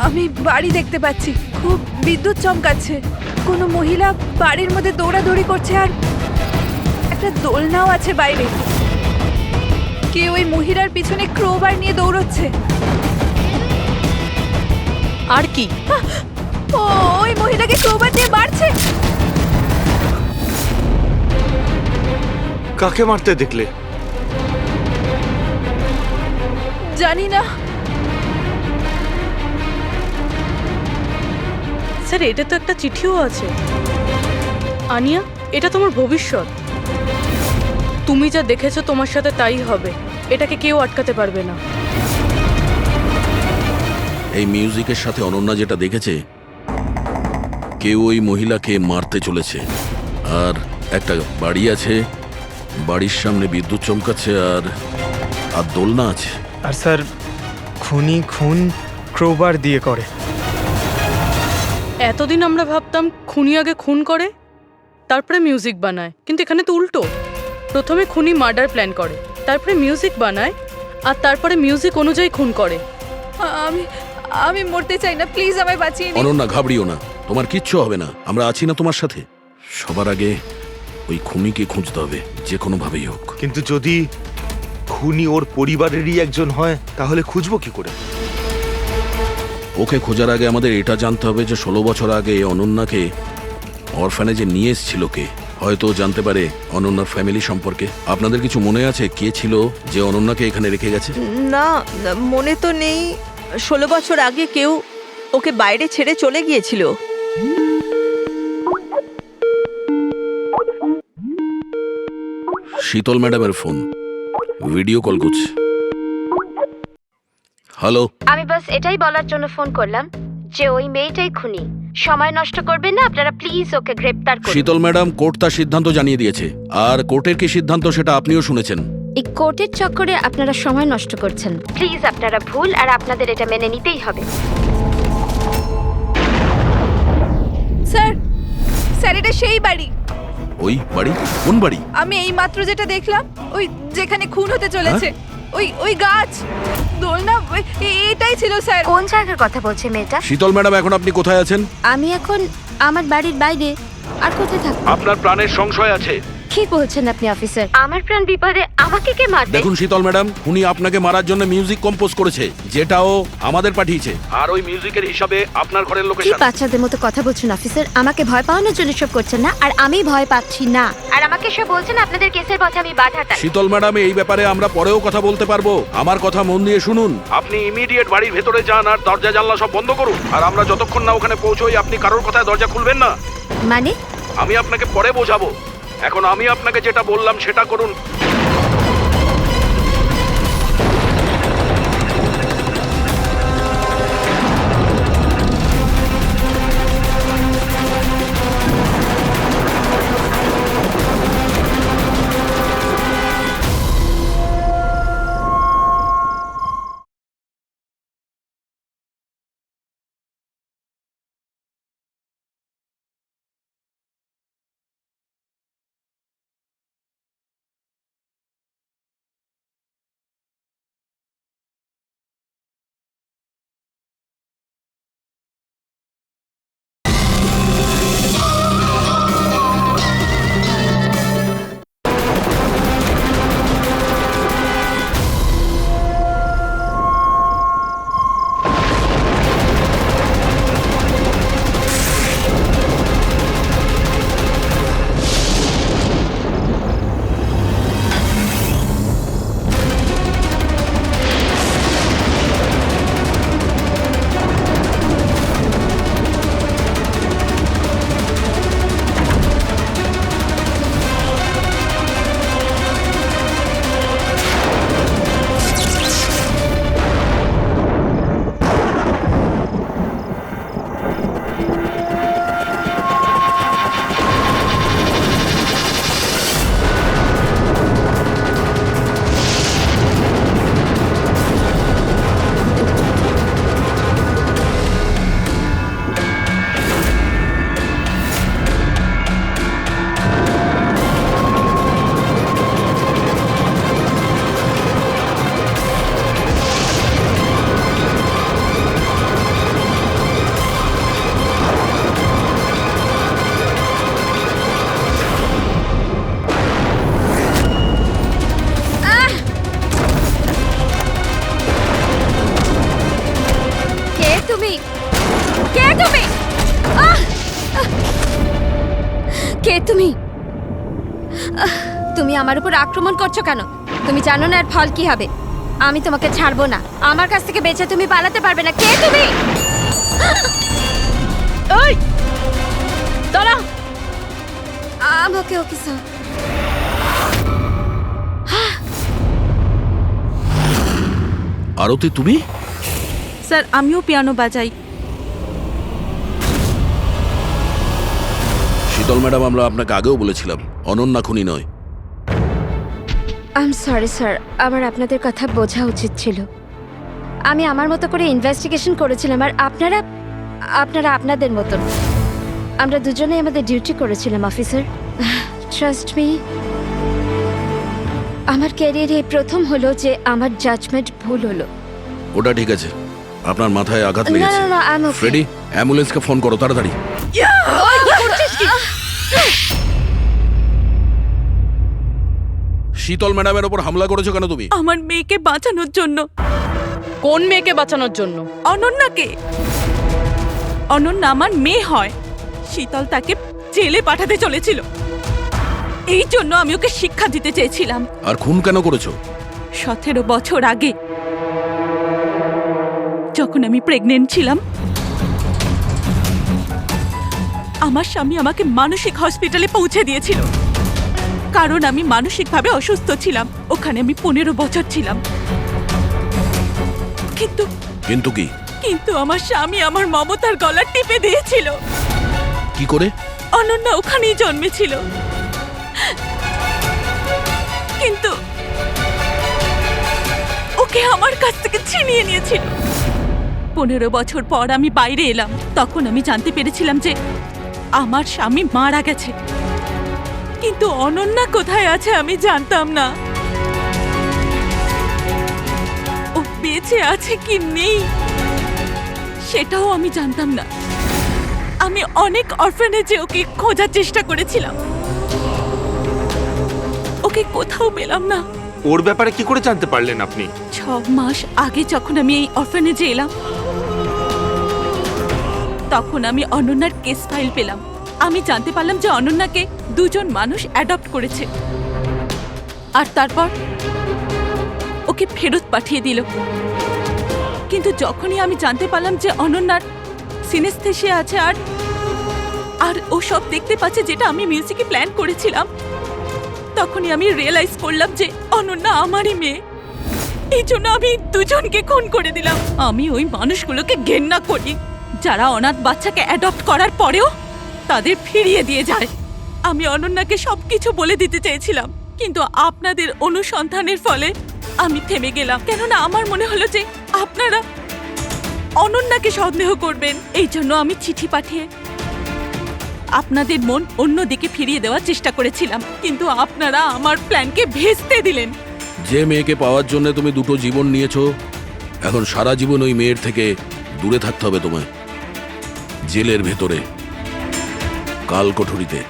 আমি বাড়ি দেখতে পাচ্ছি, খুব বিদ্যুৎ চমকাচ্ছে। কোনো মহিলা বাড়ির মধ্যে দৌড়াদৌড়ি করছে আর একটা দোলনাও আছে বাইরে। কেউ ওই মহিলার পিছনে ক্রোবার নিয়ে দৌড়চ্ছে। আর কি? ওই মহিলাকে ক্রোবার দিয়ে মারছে। কাকে মারতে দেখলে? জানি না স্যার, এটা তো একটা চিঠিও আছে। আনিয়া, এটা তোমার ভবিষ্যৎ। তুমি যা দেখেছো তোমার সাথে তাই হবে, এটাকে কেউ আটকাতে পারবে না। এই মিউজিকের সাথে অনন্যা যেটা দেখেছে, কেউ ওই মহিলাকে মারতে চলেছে। আর একটা বাড়ি আছে, বাড়ির সামনে বিদ্যুৎ চমকাচ্ছে আর দোলনা আছে। আর স্যার, খুনি খুন ক্রোবার দিয়ে করে। এতদিন আমরা ভাবতাম খুনি আগে খুন করে তারপরে মিউজিক বানায়, কিন্তু এখানে তো উল্টো। প্রথমে খুনি মার্ডার প্ল্যান করে, তারপরে মিউজিক বানায়, আর তারপরে মিউজিক অনুযায়ী খুন করে। আমি আমি মরতে চাই না, প্লিজ আমায় বাঁচিয়ে নিন। অনন্যা, ঘাবড়িও না, তোমার কিচ্ছু হবে না, আমরা আছি না তোমার সাথে। সবার আগে ওই খুনিকে খুঁজতে হবে, যে কোনো ভাবেই হোক। কিন্তু যদি খুনি ওর পরিবারেরই একজন হয় তাহলে খুঁজবো কি করে? ওকে খোঁজার আগে আমাদের এটা জানতে হবে যে 16 বছর আগে অনন্যাকে অরফানেজে নিয়ে এসেছিল কে। হয়তো ও জানতে পারে অনন্যার ফ্যামিলি সম্পর্কে। আপনাদের কিছু মনে আছে কে ছিল যে অনন্যাকে এখানে রেখে গেছে? না, মনে তো নেই। 16 বছর আগে কেউ ওকে বাইরে ছেড়ে চলে গিয়েছিল। শীতল ম্যাডামের ফোন, ভিডিও কল করছে। হ্যালো, আমি বাস এটাই বলার জন্য ফোন করলাম যে ওই মেয়েটাই খুনি। সময় নষ্ট করবেন না আপনারা, প্লিজ ওকে গ্রেপ্তার করুন। শীতল ম্যাডাম, কোর্ট তার সিদ্ধান্ত জানিয়ে দিয়েছে, আর কোর্টের কি সিদ্ধান্ত সেটা আপনিও শুনেছেন। এই কোর্টের চক্করে আপনারা সময় নষ্ট করছেন। প্লিজ আপনারা ভুল, আর আপনাদের এটা মেনে নিতেই হবে। স্যার, স্যার এটা সেই বাড়ি। ওই বাড়ি? কোন বাড়ি? আমি এই মাত্র যেটা দেখলাম, ওই যেখানে খুন হতে চলেছে, ওই ওই গাছ, দোলনা, এটাই ছিল স্যার। কোন জায়গার কথা বলছে মেয়েটা? শীতল ম্যাডাম, এখন আপনি কোথায় আছেন? আমি এখন আমার বাড়ির বাইরে। আর কোথায় থাকবো? আপনার প্রাণের সংশয় আছে। কি বলছেন আপনি অফিসার? আমার প্রাণ বিপদে, আমাকে কে মারবে? দেখুন শীতল ম্যাডাম, উনি আপনাকে মারার জন্য মিউজিক কম্পোজ করেছে, যেটাও আমাদের পাঠিয়েছে, আর ওই মিউজিকের হিসাবে আপনার ঘরের কি লোকেশন। বাচ্চাদের মতো কথা বলছেন অফিসার? আমাকে ভয় পাওয়ানোর জন্য সব করছেন না, আর আমি ভয় পাচ্ছি না। আর আমাকে সব বলছেন আপনাদের কেসের পথে আমি বাধা দেই। শীতল ম্যাডাম, এই ব্যাপারে আমরা পরেও কথা বলতে পারবো। আমার কথা মন দিয়ে শুনুন। আপনি ইমিডিয়েট বাড়ির ভেতরে যান আর দরজা জানলা সব বন্ধ করুন। আর আমরা যতক্ষণ না ওখানে পৌঁছই, আপনি কারোর কথায় দরজা খুলবেন না। মানে? আমি আপনাকে পরে বোঝাবো, এখন আমি আপনাকে যেটা বললাম সেটা করুন। তুমি তুমি আমার উপর আক্রমণ করছো কেন? তুমি জানো না এর ফল কি হবে? আমি তোমাকে ছাড়বো না। আমার কাছ থেকে বেঁচে তুমি পালাতে পারবে না। কে তুমি? ওই দাঁড়া। আমাকে ওকে স্যার। আরতি, তুমি? স্যার, আমিও পিয়ানো বাজাই। শীতল ম্যাডাম, আমরা আপনাকে আগেও বলেছিলাম অনন্যা খুনি নয়। আই এম সরি স্যার, আমার আপনাদের কথা বোঝা উচিত ছিল। আমি আমার মতো করে ইনভেস্টিগেশন করেছিলাম, আর আপনারা আপনাদের মতন। আমরা দুজনেই আমাদের ডিউটি করেছিলাম অফিসার। ট্রাস্ট মি, আমার ক্যারিয়ারে প্রথম হলো যে আমার জাজমেন্ট ভুল হলো। ওটা ঠিক আছে, আপনার মাথায় আঘাত না লেগেছে। না না আমি ফ্রেডি, অ্যাম্বুলেন্সকে ফোন করো তাড়াতাড়ি। শীতল ম্যাডামের ওপর হামলা করেছো কেন তুমি? আমার মেয়েকে বাঁচানোর জন্য। কোন মেয়েকে বাঁচানোর জন্য? অনন্যাকে। অনন্যা আমার মেয়ে হয়। শীতল তাকে জেলে পাঠাতে চলেছিল, এই জন্য আমি ওকে শিক্ষা দিতে চেয়েছিলাম। আর খুন কেন করেছো? 17 বছর আগে যখন আমি প্রেগনেন্ট ছিলাম, আমার স্বামী আমাকে মানসিক হসপিটালে পৌঁছে দিয়েছিল, কারণ আমি মানসিকভাবে অসুস্থ ছিলাম। ওখানে আমি 15 বছর ছিলাম। কিন্তু কিন্তু কি? কিন্তু আমার স্বামী আমার মমতার গলা টিপে দিয়েছিল। কি করে? অনন্যা ওখানেই জন্মেছিল, কিন্তু ওকে আমার কাছ থেকে ছিনিয়ে নিয়েছিল। 15 বছর পর আমি বাইরে এলাম, তখন আমি জানতে পেরেছিলাম যে আমার স্বামী মারা গেছে, কিন্তু অনন্যা কোথায় আছে আমি জানতাম না। ও বেঁচে আছে কি নেই সেটাও আমি জানতাম না। আমি অনেক অরফানেজে ওকে খোঁজার চেষ্টা করেছিলাম, ওকে কোথাও পেলাম না। ওর ব্যাপারে কি করে জানতে পারলেন আপনি? 6 মাস আগে যখন আমি এই অরফানেজে এলাম, তখন আমি অনন্যার কেস ফাইল পেলাম। আমি জানতে পারলাম যে অনন্যাকে 2 জন মানুষ অ্যাডপ্ট করেছে, আর তারপর ওকে ফেরত পাঠিয়ে দিল। কিন্তু যখনই আমি জানতে পারলাম যে অনন্যার সিনেস্থেশিয়া আছে আর ও সব দেখতে পাচ্ছে যেটা আমি মিউজিকে প্ল্যান করেছিলাম, তখনই আমি রিয়েলাইজ করলাম যে অনন্যা আমারই মেয়ে। এই জন্য আমি 2 জনকে খুন করে দিলাম। আমি ওই মানুষগুলোকে ঘেন্না করি যারা অনাথ বাচ্চাকে অ্যাডপ্ট করার পরেও তাদের ফিরিয়ে দিয়ে যায়। আমি অনন্যাকে সবকিছু বলে দিতে চেয়েছিলাম, কিন্তু আপনাদের অনুসন্ধানের ফলে আমি থেমে গেলাম, কেননা আমার মনে হলো যে আপনারা অনন্যাকে সন্দেহ করবেন। এই জন্য আমি চিঠি পাঠিয়ে আপনাদের মন অন্যদিকে ফিরিয়ে দেওয়ার চেষ্টা করেছিলাম, কিন্তু আপনারা আমার প্ল্যানকে ভেস্তে দিলেন। যে মেয়েকে পাওয়ার জন্য তুমি 2টো জীবন নিয়েছো, এখন সারা জীবন ওই মেয়ের থেকে দূরে থাকতে হবে তোমায়, জেলের ভেতরে, কাল কোঠরিতে।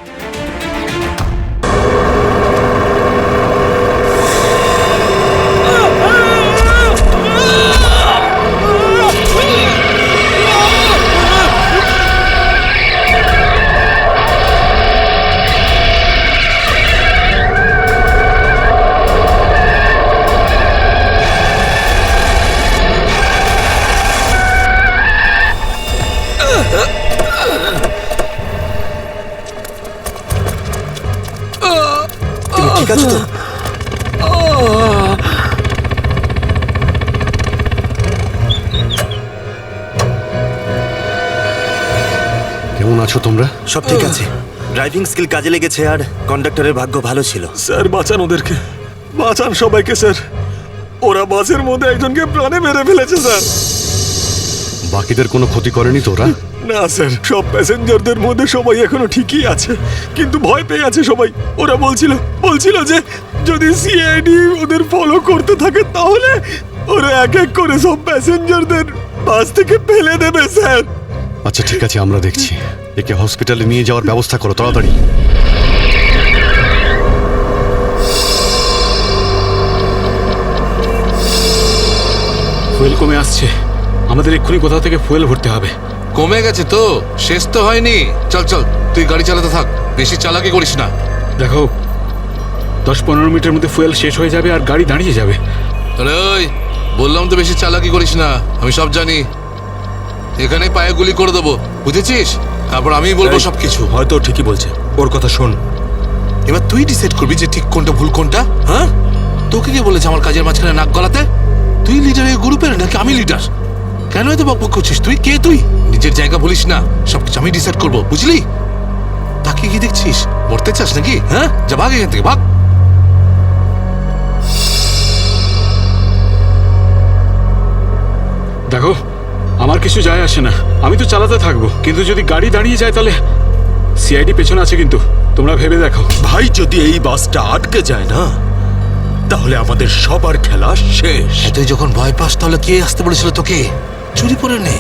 ঠিক আছে তো? কেমন আছো তোমরা? সব ঠিক আছে। ড্রাইভিং স্কিল কাজে লেগেছে আর কন্ডাক্টরের ভাগ্য ভালো ছিল। স্যার বাঁচান ওদেরকে, বাঁচান সবাইকে স্যার। ওরা বাসের মধ্যে একজনকে প্রাণে মেরে ফেলেছে স্যার। বাকিদের কোনো ক্ষতি করেনি তো ওরা? না স্যার, সব প্যাসেঞ্জারদের মধ্যে সবাই এখনো ঠিকই আছে, কিন্তু ভয় পেয়ে আছে সবাই। ওরা বলছিল যে যদি সিআইডি ওদের ফলো করতে থাকে তাহলে ওরা এক এক করে সব প্যাসেঞ্জারদের বাস থেকে ফেলে দেবে স্যার। আচ্ছা ঠিক আছে, আমরা দেখছি। একে হসপিটালে নিয়ে যাওয়ার ব্যবস্থা করো তাড়াতাড়ি। ফুয়েল কমে আসছে, আমাদের এক্ষুনি কোথাও থেকে ফুয়েল ভরতে হবে। কমে গেছে তো, শেষ তো হয়নি। চল চল, তুই গাড়ি চালাতে থাক, বেশি চালাকি করিস না। দেখো 10-15 মিনিটের মধ্যে ফুয়েল শেষ হয়ে যাবে আর গাড়ি দাঁড়িয়ে যাবে। আরে ওই, বললাম তো বেশি চালাকি করিস না, আমি সব জানি। এখানে পায়ে গুলি করে দেবো, বুঝেছিস? তারপর আমি বলবো সবকিছু। হয়তো ঠিকই বলছে, ওর কথা শোন। এবার তুই ডিসাইড করবি যে ঠিক কোনটা ভুল কোনটা। হ্যাঁ, তোকে কে বলেছে আমার কাজের মাঝখানে নাক গলাতে? তুই লিডার এই গ্রুপের নাকি আমি লিডার? কেন এত বকবক করছিস? তুই কে? তুই নিজের জায়গা বলিস না, সবকিছু আমি ডিসাইড করবো, বুঝলি? তাকে কি দেখছিস? মরতে চাস নাকি? হ্যাঁ, যা ভাগ এখান থেকে, ভাগ। দেখো আমার কিছু যায় আসে না, আমি তো চালাতে থাকবো, কিন্তু যদি গাড়ি দাঁড়িয়ে যায় তাহলে সিআইডি পেছনে আছে, কিন্তু তোমরা ভেবে দেখো। ভাই, যদি এই বাসটা আটকে যায় না তাহলে আমাদের সবার খেলা শেষ। তুই যখন ভয় পাস তাহলে কে আসতে বলেছিল তোকে? চুরি পরে নে,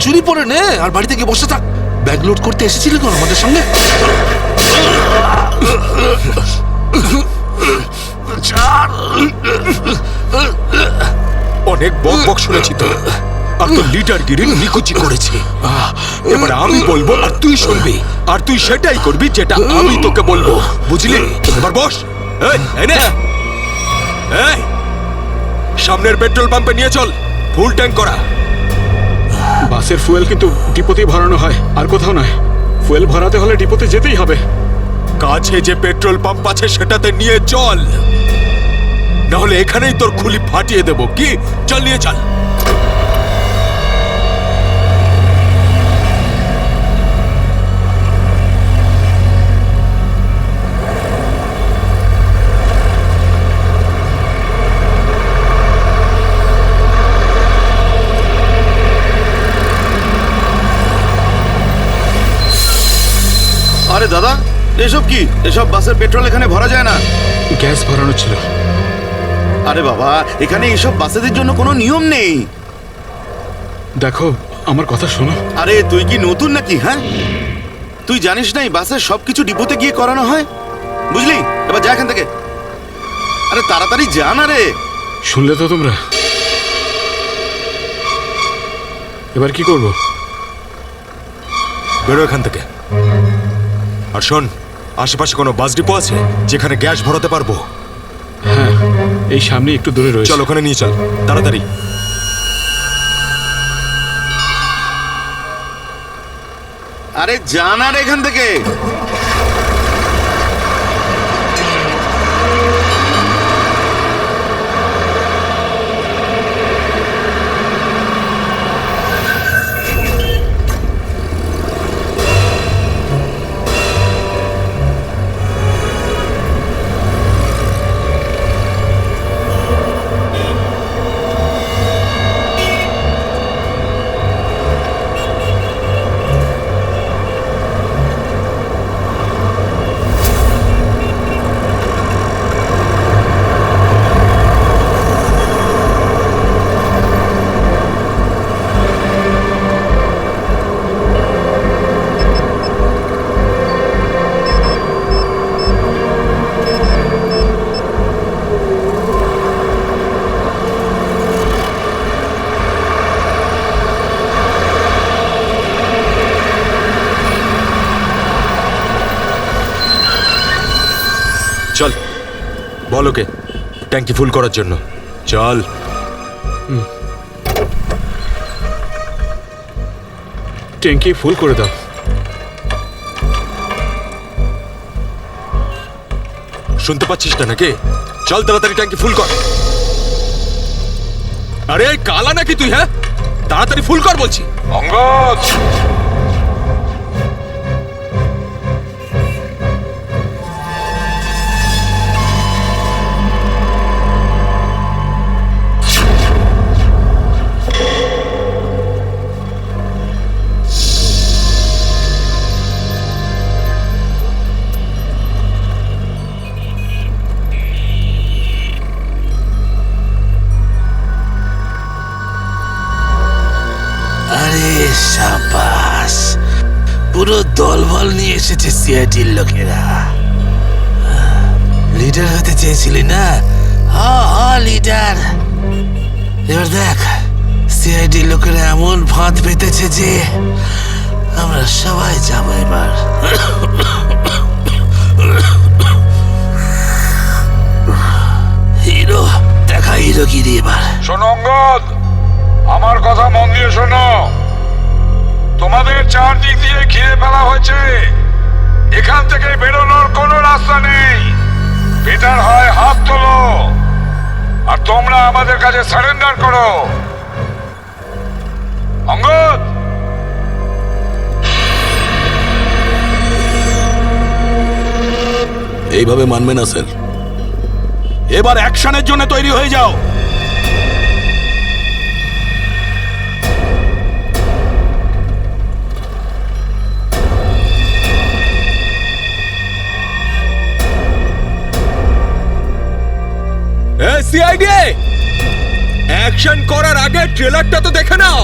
চুরি পরে নে, আর বাড়িতে গিয়ে বসে থাক। ব্যাগ লোড করতে এসেছিলে কেন আমাদের সঙ্গে? অনেক বক বক শুনেছি তো, আর তো লিডারগিরি নিকুচি করেছি। এবার আমি বলবো আর তুই শুনবি, আর তুই সেটাই করবি যেটা আমি তোকে বলবো, বুঝলি? এবার বস। এই নে, এই সামনের পেট্রোল পাম্পে নিয়ে চল, ফুল ট্যাঙ্ক করা। বাসের ফুয়েল কিন্তু ডিপোতেই ভরানো হয়, আর কোথাও নয়। ফুয়েল ভরাতে হলে ডিপোতে যেতেই হবে। কাছে যে পেট্রোল পাম্প আছে সেটাতে নিয়ে চল, নাহলে এখানেই তোর খুলি ফাটিয়ে দেবো। কি, চল নিয়ে চল। আরে দাদা, এসব কি? এসব বাসের পেট্রোল এখানে ভরা যায় না। গ্যাস ভরানো ছিল। আরে বাবা, এখানে এসব বাসেদের জন্য কোনো নিয়ম নেই। দেখো, আমার কথা শোনো। আরে তুই কি নতুন নাকি? হ্যাঁ, তুই জানিস না এই বাসের সবকিছু ডিপোতে গিয়ে করানো হয়? বুঝলি? এবার যা এখান থেকে। আরে তাড়াতাড়ি যা না রে। শুনলে তো তোমরা? এবার কি করব? বেরো এখান থেকে। আর শোন, আশেপাশে কোনো বাস ডিপো আছে যেখানে গ্যাস ভরাতে পারবো? হ্যাঁ, এই সামনে একটু দূরে রয়েছে। চল ওখানে নিয়ে চল, তাড়াতাড়ি। আরে যা না রে এখান থেকে। চল, বল ওকে ট্যাঙ্কি ফুল করার জন্য। চল। ট্যাঙ্কি ফুল করে দাও। শুনতে পাচ্ছিস না নাকি? চল তাড়াতাড়ি ট্যাঙ্কি ফুল কর। আরে কালা নাকি তুই? হ্যাঁ, তাড়াতাড়ি ফুল কর বলছি। অঙ্গদ, সাবাস, পুরো দলবল নিয়ে এসেছে সিআইডির লোকেরা। লিডার হতে চেয়েছিলি না? লিডার। এবার দেখ, সিআইডির লোকেরা এমন ফাঁদ পেতেছে যে আমরা সবাই যাবো এবার। হিরো দেখা, হিরোগিরি এবার। শোনো অঙ্গদ, আমার কথা মন দিয়ে শোনো। তোমাদের চারদিক দিয়ে ঘিরে ফেলা হয়েছে, এখান থেকে বেরোনোর কোনো রাস্তা নেই। বেটার হয় হাত তোলো, আর তোমরা আমাদের কাছে সারেন্ডার করো। অঙ্গদ, এইভাবে মানবে না স্যার। এবার অ্যাকশনের জন্য তৈরি হয়ে যাও। সিআইডি, অ্যাকশন করার আগে ট্রেলারটা তো দেখে নাও।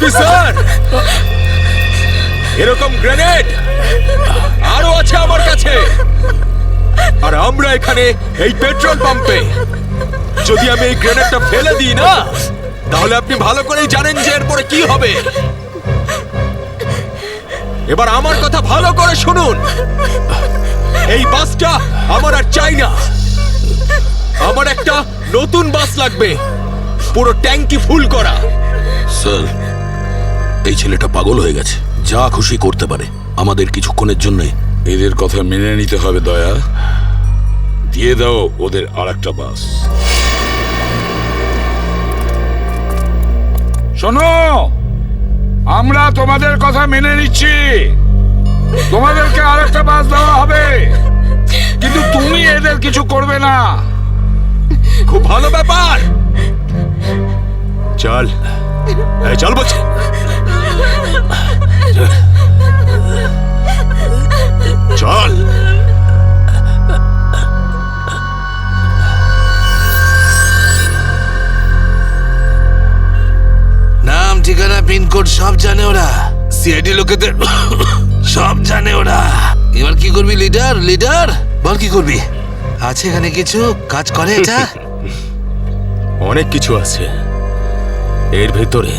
অফিসার, এরকম গ্রেনেড আরো আছে আমার কাছে। আর আমরা এখানে এই পেট্রোল পাম্পে, যদি আমি এই গ্রেনেডটা ফেলে দিই না, তাহলে আপনি ভালো করেই জানেন যে এরপরে কি হবে। এবার আমার কথা ভালো করে শুনুন। এই বাসটা আমার আর চাই না। আমার একটা নতুন বাস লাগবে, পুরো ট্যাঙ্কি ফুল করা। স্যার, এই ছেলেটা পাগল হয়ে গেছে, যা খুশি করতে পারে। আমাদের কিছুক্ষণের জন্য এদের কথা মেনে নিতে হবে দয়া। দিয়ে দাও ওদের আর একটা বাস। শোনো, আমরা তোমাদের কথা মেনে নিচ্ছি, তোমাদেরকে আরেকটা বাস দেওয়া হবে, কিন্তু তুমি এদের কিছু করবে না। খুব ভালো ব্যাপার। চল, এই চল বলছি। চল। নাম, ঠিকানা, পিনকোড সব জানে ওরা। সিআইডি লোকেদের সব জানে ওরা। এবার কি করবি লিডার? লিডার বল, কি করবি? আছে এখানে কিছু কাজ করে এটা? অনেক কিছু আছে এর ভেতরে।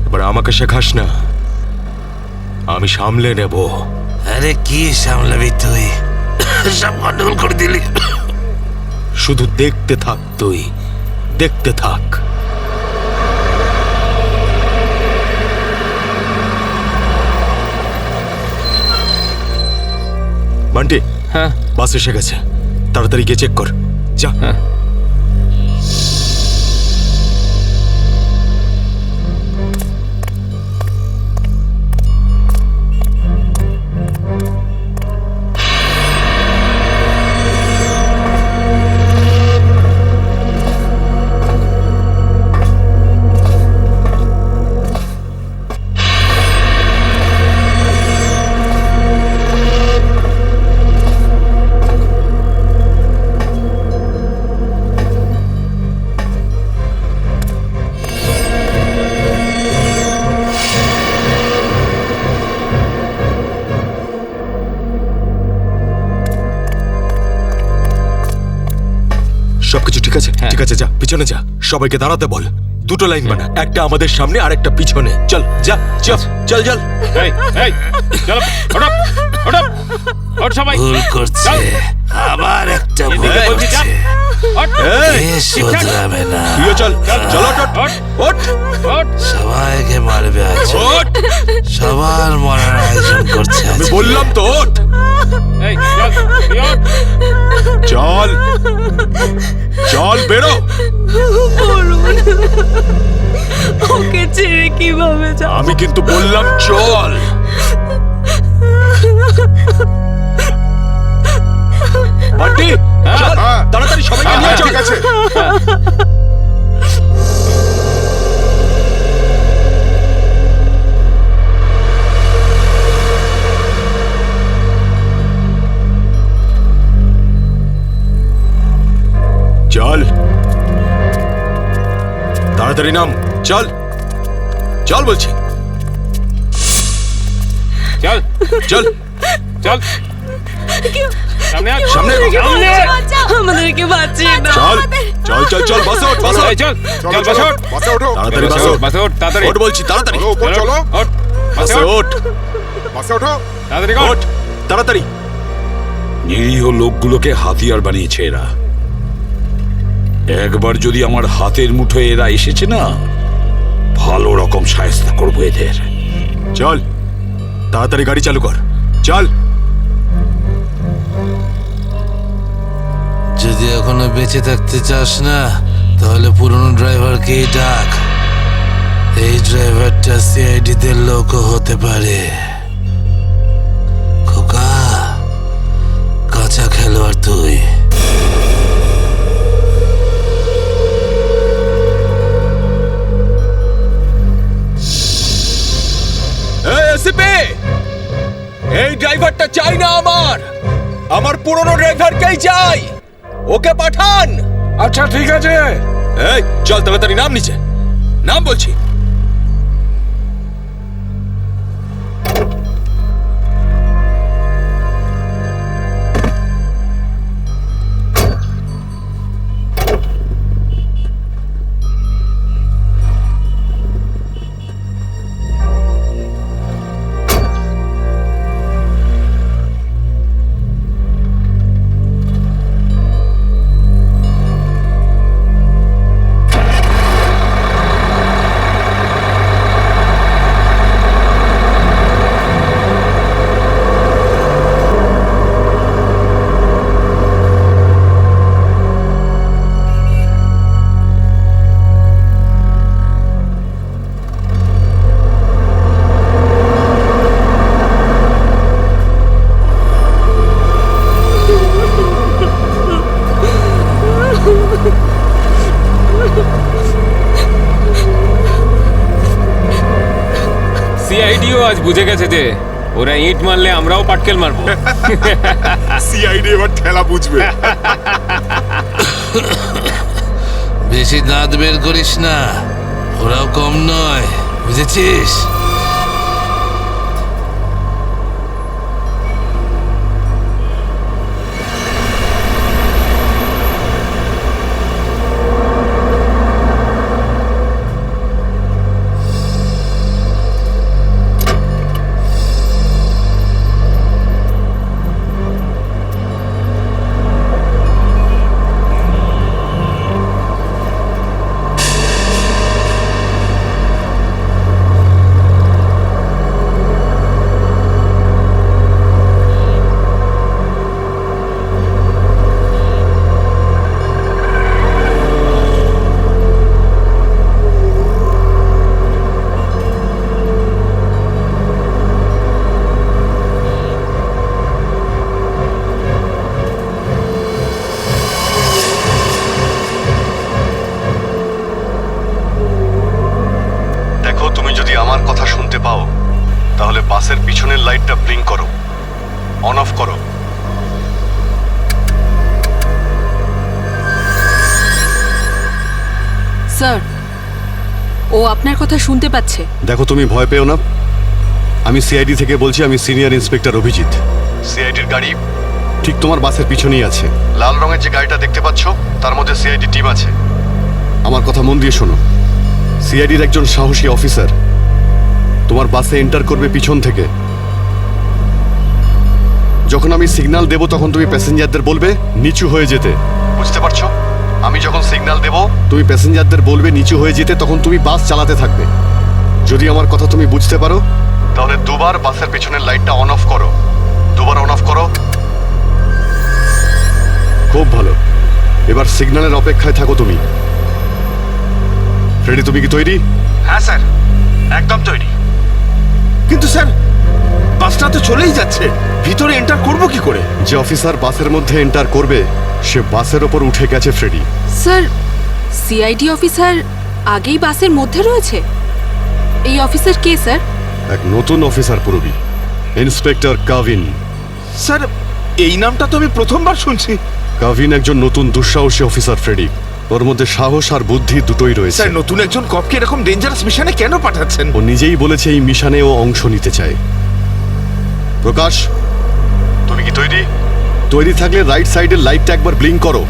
এবার আমাকে শেখাস না, আমি সামলে নেব। আরে কি সামলাবি তুই? সব গন্ডগোল করে দিলি। শুধু দেখতে থাক, তুই দেখতে থাক। বান্টি, হ্যাঁ বাস এসে গেছে, তাড়াতাড়ি গিয়ে চেক কর। যা। সবকিছু ঠিক আছে? ঠিক আছে, যা পিছনে যা, সবাইকে দাঁড়াতে বল। দুটো লাইন বানা, একটা আমাদের সামনে আর একটা পিছনে। চল যা, চল চল চল। সবাই ভুল করছে, আবার একটা ভুল করছে। শুধরাবে না। চল চল, ওঠ ওঠ। সবাইকে মারবে আজ, সবার মরার আয়োজন করছে। আমি বললাম তো ওঠ। চল চল, বেরো। ওকে ছেড়ে কিভাবে যাব? আমি কিন্তু বললাম চল। বান্টি, চল তাড়াতাড়ি, সবাইকে নিয়ে চল। ঠিক আছে। চল তাড়াতাড়ি নাম, চল চল বলছি। চল চল চল, সামনে সামনে। আমাদেরকে বাঁচিয়ে দাও। চল চল চল চল, বাসে ওঠ, বাসে ওঠ। চল বাসে ওঠ, বাসে ওঠো, তাড়াতাড়ি বাসে ওঠ, বাসে ওঠ, তাড়াতাড়ি ওঠ বলছি, তাড়াতাড়ি উপর চলো, বাসে ওঠ, বাসে ওঠো, তাড়াতাড়ি ওঠ, তাড়াতাড়ি। নিরীহ লোকগুলোকে হাতিয়ার বানিয়েছে এরা। একবার যদি আমার হাতের মুঠোয় এরা এসেছে না, ভালো রকম শায়েস্তা করবো এদের। চল তাড়াতাড়ি গাড়ি চালু কর, চল। যদি এখনো বেঁচে থাকতে চাস না, তাহলে পুরনো ড্রাইভারকেই ডাক। এই ড্রাইভারটা সিআইডি দের লোকও হতে পারে। খোকা, কাঁচা খেলোয়াড় তুই। এই ড্রাইভারটা চাই না আমার পুরনো ড্রাইভারকেই চাই, ওকে পাঠান। আচ্ছা ঠিক আছে। এই চল তাড়াতাড়ি নাম নিচে, নাম বলছি। সিআইডিও আজ বুঝে গেছে যে ওরা ইট মারলে আমরাও পাটকেল মারবো। সিআইডি এবার ঠেলা বুঝবে। বেশি দাঁত বের করিস না, ওরাও কম নয়, বুঝেছিস? দেখো, তুমি যদি আমার কথা শুনতে পাও তাহলে বাসের পিছনের লাইটটা ব্লিঙ্ক করো, অন অফ করো। স্যার, ও আপনার কথা শুনতে পাচ্ছে। দেখো, তুমি ভয় পেও না, আমি সিআইডি থেকে বলছি। আমি সিনিয়র ইন্সপেক্টর অভিজিৎ। সিআইডির গাড়ি ঠিক তোমার বাসের পিছনেই আছে। লাল রঙের যে গাড়িটা দেখতে পাচ্ছ তার মধ্যে সিআইডি টিম আছে। আমার কথা মন দিয়ে শোনো। সিআইডির একজন সাহসী অফিসার তোমার বাসে এন্টার করবে পিছন থেকে। যখন আমি সিগন্যাল দেব তখন তুমি প্যাসেঞ্জারদের বলবে নিচু হয়ে যেতে, বুঝতে পারছো? আমি যখন সিগন্যাল দেব তুমি প্যাসেঞ্জারদের বলবে নিচু হয়ে যেতে, তখন তুমি বাস চালাতে থাকবে। যদি আমার কথা তুমি বুঝতে পারো তাহলে দুবার বাসের পেছনের লাইটটা অন অফ করো, দুবার অন অফ করো। খুব ভালো, এবার সিগন্যালের অপেক্ষায় থাকো তুমি। ফ্রেডি, তুমি কি তৈরি? হ্যাঁ স্যার, একদম তৈরি। কিন্তু স্যার, বাসটা তো চলেই যাচ্ছে, ভিতরে এন্টার করব কি করে? যে অফিসার বাসের মধ্যে এন্টার করবে সে বাসের ওপর উঠে গেছে ফ্রেডি। স্যার, সিআইডি অফিসার আগেই বাসের মধ্যে রয়েছে। এই অফিসার কে স্যার? এক নতুন অফিসার পুরবি, ইন্সপেক্টর কাভিন। স্যার, এই নামটা তো আমি প্রথমবার শুনছি। কাভিন একজন নতুন দুঃসাহসী অফিসার ফ্রেডি। ওর মধ্যে সাহস আর বুদ্ধি দুটোই রয়েছে। স্যার, নতুন একজন কপকে এরকম ডেঞ্জারাস মিশনে কেন পাঠাচ্ছেন? ও নিজেই বলেছে এই মিশনে ও অংশ নিতে চায়। প্রকাশ, তুমি কি তৈরি? তৈরি থাকলে রাইট সাইডের লাইটটা একবার ব্লিঙ্ক করো।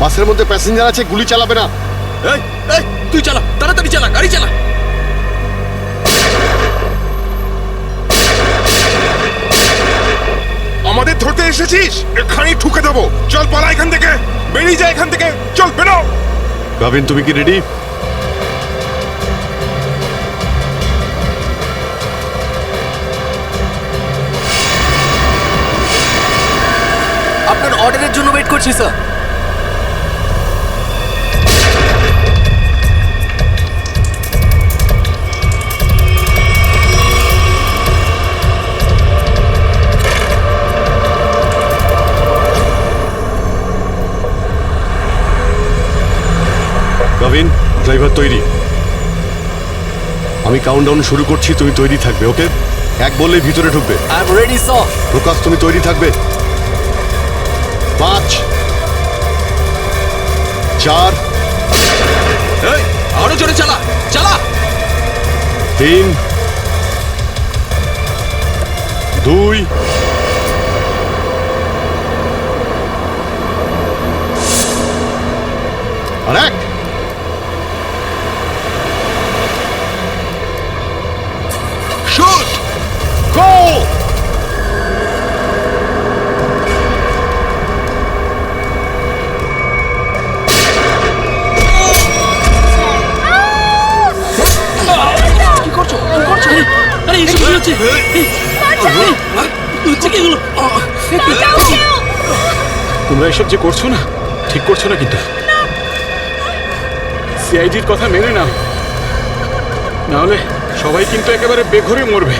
বাসের মধ্যে প্যাসেঞ্জার আছে, গুলি চালাবে না। এই এই তুই চালা, তাড়াতাড়ি চালা, গাড়ি চালা। আমাদের ধরতে এসেছিস? এখানেই ঠুকে দেবো। চল পালা এখান থেকে, বেরিয়ে যা এখান থেকে, চল বেরো। কাভিন, তুমি কি রেডি? আপনার অর্ডারের জন্য ওয়েট করছি স্যার। কাভিন, ড্রাইভার তৈরি। আমি কাউন্টডাউন শুরু করছি, তুমি তৈরি থাকবে। ওকে, এক বললেই ভিতরে ঢুকবে। I am ready sir. Prakash, তুমি তৈরি থাকবে। 5 4 এই আরো জোরে চালা, চালা। 3 2 আর 1। শুট, গো। এসব কি হচ্ছে? হচ্ছে কি এগুলো? তোমরা এসব যে করছো না, ঠিক করছো না কিন্তু। সিআইডির কথা মেনে নাও, না হলে সবাই কিন্তু একেবারে বেঘরে মরবে।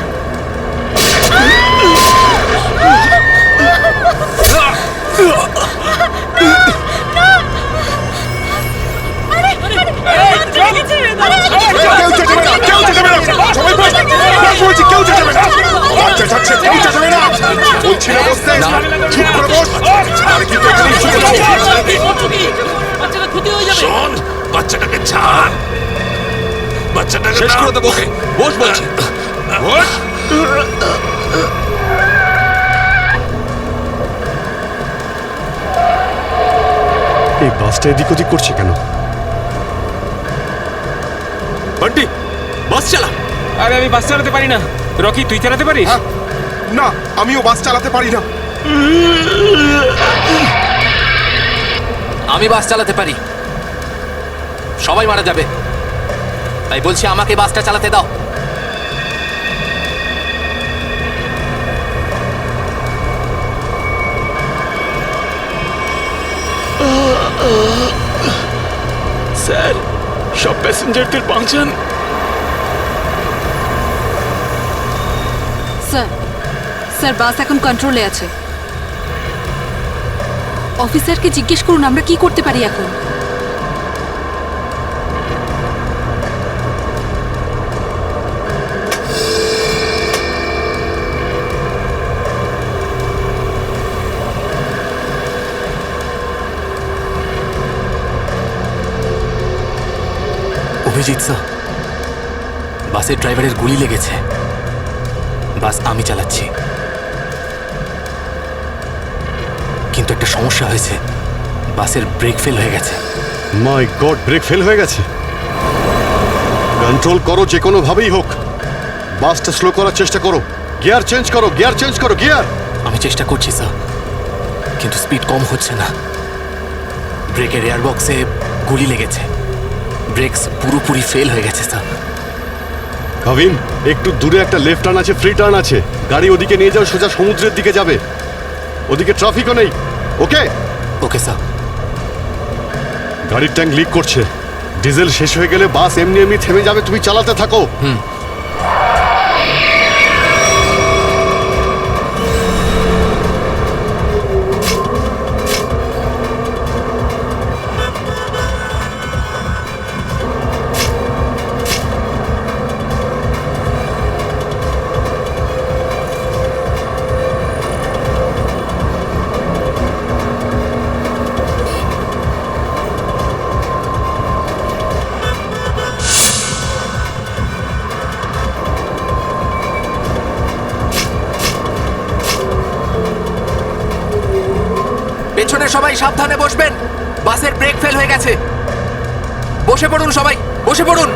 শোন, বাচ্চাটাকে ছাড়, বাচ্চাটাকে শেষ করে দেবো ওকে। বস বলছি, বস। এই বাসটা এদিক ওদিক করছে কেন? বান্টি, বাস চালা। আরে আমি বাস চালাতে পারি না। রকি, তুই চালাতে পারিস? না, আমিও বাস চালাতে পারি না। আমি বাস চালাতে পারি, সবাই মারা যাবে, তাই বলছি আমাকে বাসটা চালাতে দাও। স্যার, সব প্যাসেঞ্জারদের বাঁচান। স্যার, স্যার বাস এখন কন্ট্রোলে আছে। অফিসারকে জিজ্ঞেস করুন আমরা কি করতে পারি এখন। অভিজিৎ স্যার, বাসের ড্রাইভারের গুলি লেগেছে। বাস আমি চালাচ্ছি, কিন্তু একটা সমস্যা হয়েছে, বাসের ব্রেক ফেল হয়ে গেছে। মাই গড, ব্রেক ফেল হয়ে গেছে। কন্ট্রোল করো যে কোনো ভাবেই হোক, বাসটা স্লো করার চেষ্টা করো। গিয়ার চেঞ্জ করো, গিয়ার চেঞ্জ করো, গিয়ার। আমি চেষ্টা করছি স্যার, কিন্তু স্পিড কম হচ্ছে না। ব্রেকের এয়ার বক্সে গুলি লেগেছে, ব্রেকস পুরোপুরি ফেল হয়ে গেছে স্যার। কাবিন, একটু দূরে একটা লেফট টার্ন আছে, ফ্রি টার্ন আছে, গাড়ি ওদিকে নিয়ে যাও, সোজা সমুদ্রের দিকে যাবে। ওদিকে ট্রাফিকও নেই। ওকে ওকে স্যার। গাড়ির ট্যাঙ্ক লিক করছে, ডিজেল শেষ হয়ে গেলে বাস এমনি এমনি থেমে যাবে, তুমি চালাতে থাকো। পেছনে সবাই সাবধানে বসবেন, বাসের ব্রেক ফেল হয়ে গেছে। বসে পড়ুন সবাই, বসে পড়ুন।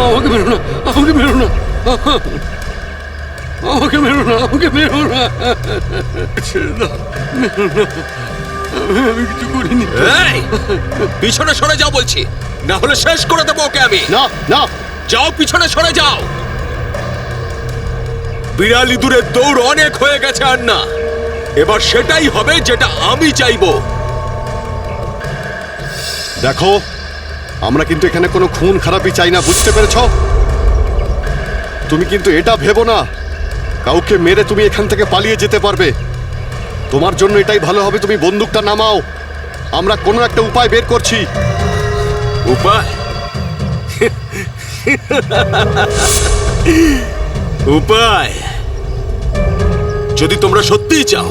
আমাকে মেরো না, আমাকে মেরো না, আমাকে মেরো না, আমাকে মেরো না, ছেড়ে দাও, মেরো না, আমি কিছু করিনি। পিছনে সরে যাও বলছি, না হলে শেষ করে দেবো ওকে আমি। না না, যাও, পিছনে সরে যাও। বিড়াল ইঁদুরের দৌড় অনেক হয়ে গেছে আর না। এবার সেটাই হবে যেটা আমি চাইবো। দেখো, আমরা কিন্তু এখানে কোনো খুন খারাপি চাই না, বুঝতে পেরেছো? তুমি কিন্তু এটা ভেবো না কাউকে মেরে তুমি এখান থেকে পালিয়ে যেতে পারবে। তোমার জন্য এটাই ভালো হবে তুমি বন্দুকটা নামাও। আমরা কোনো একটা উপায় বের করছি। উপায়? উপায়? যদি তোমরা সত্যিই চাও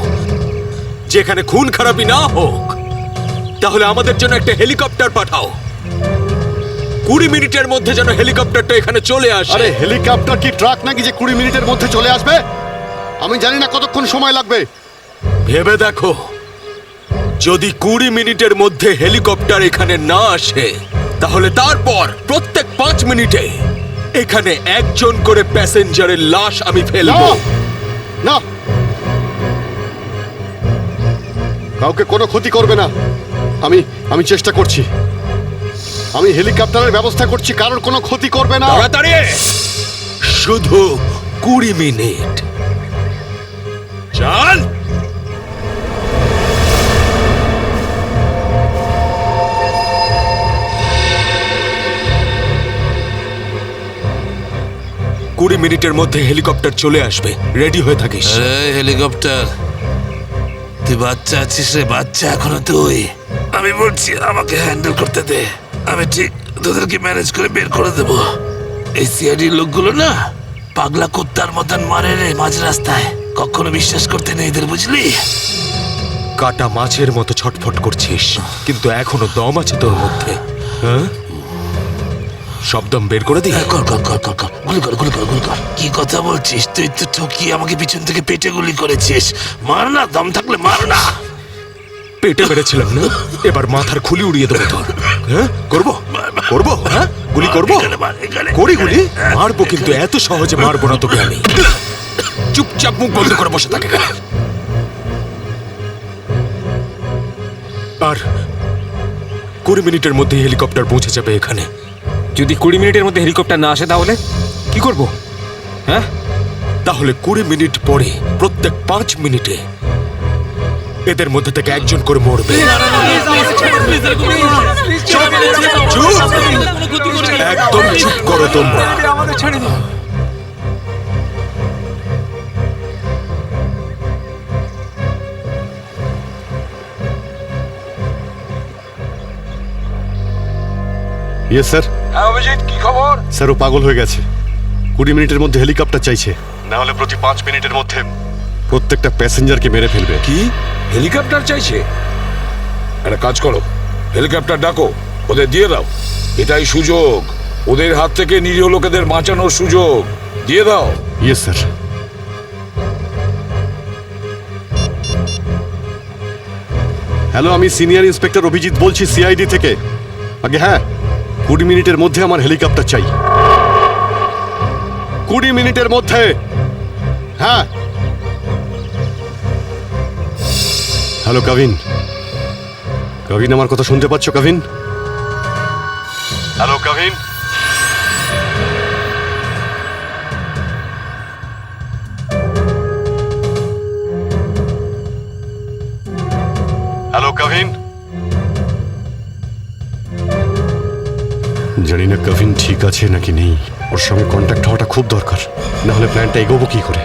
যে এখানে খুন খারাপি না হোক, তাহলে আমাদের জন্য একটা হেলিকপ্টার পাঠাও। 20 মিনিটের মধ্যে যেন হেলিকপ্টারটা এখানে চলে আসে। আরে হেলিকপ্টার কি ট্রাক নাকি যে 20 মিনিটের মধ্যে চলে আসবে? আমি জানি না কতক্ষণ সময় লাগবে। ভেবে দেখো, যদি 20 মিনিটের মধ্যে হেলিকপ্টার এখানে না আসে, তাহলে তারপর প্রত্যেক 5 মিনিটে এখানে একজন করে প্যাসেঞ্জারের লাশ আমি ফেলবো। না, কাউকে কোনো ক্ষতি করবে না। আমি চেষ্টা করছি। আমি হেলিকপ্টারের ব্যবস্থা করছি, কারোর কোনো ক্ষতি করবে না। তাড়াতাড়ি, শুধু 20 মিনিট। চল। কুড়ি মিনিটের মধ্যে হেলিকপ্টার চলে আসবে, রেডি হয়ে থাকিস। হেলিকপ্টার, তুই বাচ্চা আছিস রে, বাচ্চা এখনো তুই। আমি বলছি আমাকে হ্যান্ডেল করতে দে, আমি ঠিক তোদেরকে ম্যানেজ করে বের করে দেব। এই সিআইডির লোকগুলো না পাগলা কুত্তার মতন মারে রে মাঝ রাস্তায়, কখনো বিশ্বাস করতে নেই এদের, বুঝলি? কাটা মাছের মতো ছটফট করছিস, কিন্তু এখনো দম আছে তোর মধ্যে। হ্যাঁ, সব দম বের করে দি। কর কর কর কর কর, গুলি কর গুলি কর গুলি কর। কি কথা বলছিস? তুই তো ঠকিয়ে আমাকে পিছন থেকে পেটে গুলি করেছিস। মার না, দম থাকলে মার না। পেটে মেরেছিলাম না, এবার মাথার খুলি উড়িয়ে দেবো তোর। হ্যাঁ, করবো করবো, হ্যাঁ গুলি করবো, করি গুলি। মারবো, কিন্তু এত সহজে মারবো না তোকে আমি। চুপচাপ মুখ বন্ধ করে বসে থাকে। আর 20 মিনিটের মধ্যে হেলিকপ্টার পৌঁছে যাবে এখানে। যদি 20 মিনিটের মধ্যে হেলিকপ্টার না আসে তাহলে কি করব? হ্যাঁ, তাহলে 20 মিনিট পরে প্রত্যেক 5 মিনিটে এদের মধ্যে থেকে একজন করে মরবে। একদম চুপ করো তোমরা। Yes sir. হ্যাঁ অভিজিৎ, কি খবর? স্যার, ও পাগল হয়ে গেছে। 20 মিনিটের মধ্যে হেলিকপ্টার চাইছে, না হলে প্রতি 5 মিনিটের মধ্যে প্রত্যেকটা প্যাসেঞ্জারকে মেরে ফেলবে। কি হেলিকপ্টার চাইছে? একটা কাজ করো, হেলিকপ্টার ডাকো, ওদের দিয়ে দাও। এটাই সুযোগ, ওদের হাত থেকে নিরীহ লোকেদের বাঁচানোর সুযোগ। দিয়ে দাও। Yes sir. হ্যালো, আমি সিনিয়র ইন্সপেক্টর অভিজিৎ বলছি সিআইডি থেকে। আগে হ্যাঁ, 20 মিনিটের মধ্যে আমার হেলিকপ্টার চাই। 20 মিনিটের মধ্যে। হ্যাঁ। হ্যালো কাভিন, কাভিন আমার কথা শুনতে পাচ্ছ কাভিন? হ্যালো কাভিন। হ্যালো কাভিন। জানি না কাভিন ঠিক আছে নাকি নেই। ওর সঙ্গে কন্ট্যাক্ট হওয়াটা খুব দরকার, না হলে প্ল্যানটা এগোবো কি করে।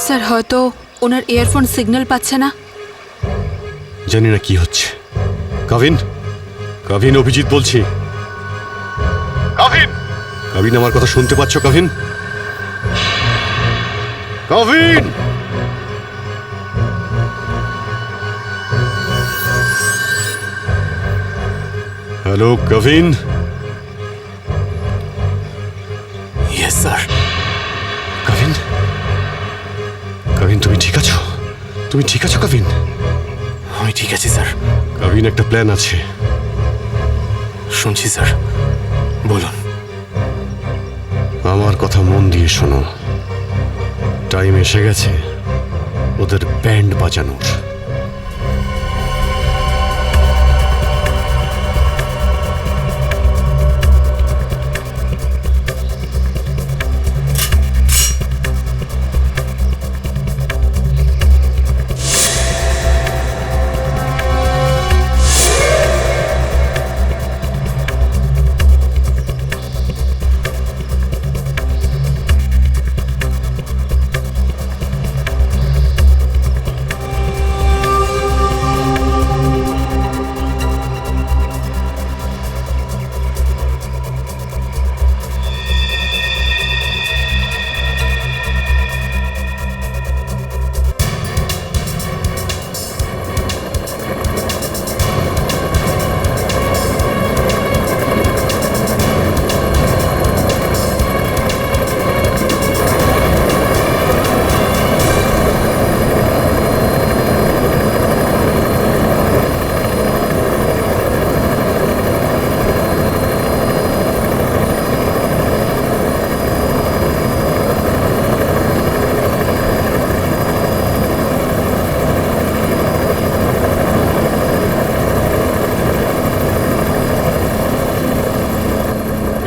স্যার, হয়তো ওনার ইয়ারফোন সিগন্যাল পাচ্ছে না। জানি না কি হচ্ছে। কাভিন, কাভিন অভিজিৎ বলছি। কাভিন, কাভিন আমার কথা শুনতে পাচ্ছ Kavin? Kavin. Hello Kavin. Yes sir. Kavin, Kavin তুমি ঠিক আছো? তুমি ঠিক আছো কাভিন? আমি ঠিক আছি স্যার। কাভিন, একটা প্ল্যান আছে। শুনছি স্যার, বলুন। আমার কথা মন দিয়ে শোনো। টাইম এসে গেছে ওদের ব্যান্ড বাজানোর।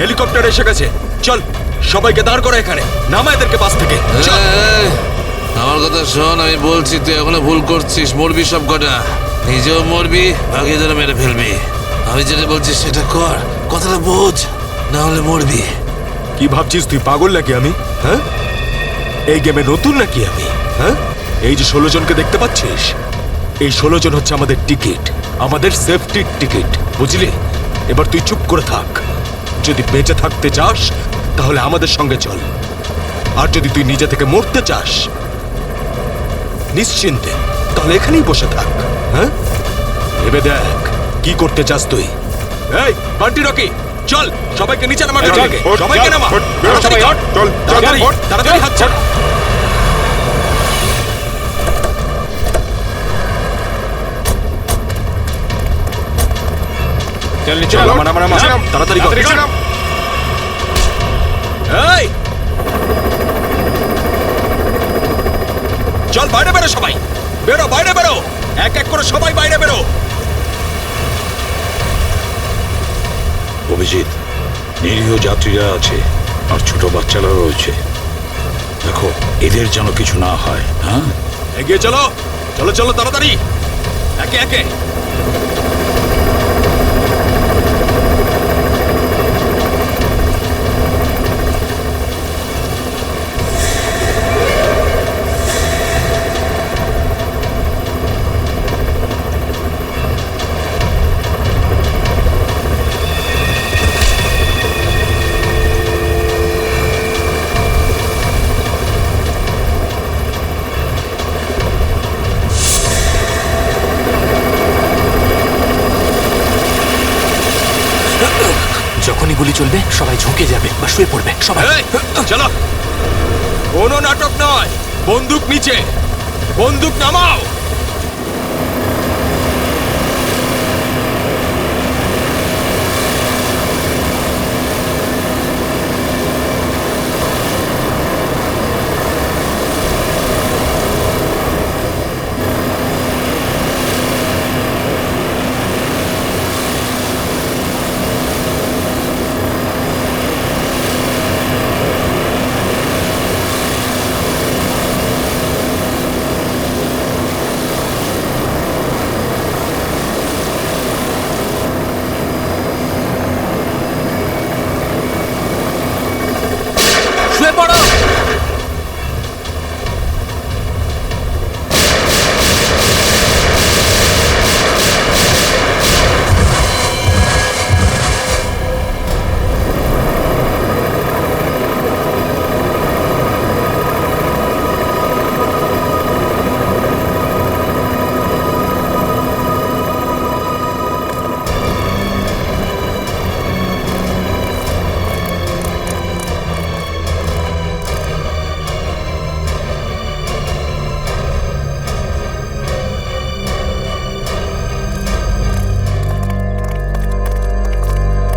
হেলিকপ্টার এসে গেছে। চল সবাইকে দাঁড় করা এখানে, নামা এদেরকে বাস থেকে। চল। আমার কথা শোন, আমি বলছি তুই এখনো ভুল করছিস। মরবি সব কটা, নিজেও মরবি, বাকিদের মেরে ফেলবি। আমি যেটা বলছি সেটা কর, কথাটা বোঝ, না হলে মরবি। কি ভাবছিস তুই পাগল নাকি আমি? হ্যাঁ, এই গেমে নতুন নাকি আমি? হ্যাঁ, এই যে 16 জনকে দেখতে পাচ্ছিস, এই 16 জন হচ্ছে আমাদের টিকিট, আমাদের সেফটির টিকিট, বুঝলি? এবার তুই চুপ করে থাক। যদি বেঁচে থাকতে চাস তাহলে আমাদের সঙ্গে চল, আর যদি তুই নিজে থেকে মরতে চাস নিশ্চিন্তে, তাহলে এখানেই বসে থাক। হ্যাঁ, ভেবে দেখ কি করতে চাস তুই। এই বান্টি রকি, চল সবাইকে নিচে নামা, সবাইকে নামা, তাড়াতাড়ি হাত ছাড়। চল নিচে নামা, তাড়াতাড়ি কর। এই চল বাইরে বেরো, সবাই বেরো, বাইরে বেরো, এক এক করে সবাই বাইরে বেরো। অভিজিৎ, নিরীহ যাত্রীরা আছে আর ছোট বাচ্চারা রয়েছে, দেখো এদের যেন কিছু না হয়। হ্যাঁ, এগিয়ে চলো, চলো চলো তাড়াতাড়ি, একে একে। যখনই গুলি চলবে সবাই ঝুঁকে যাবে বা শুয়ে পড়বে সবাই। চলো, কোনো নাটক নয়, বন্দুক নিচে, বন্দুক নামাও।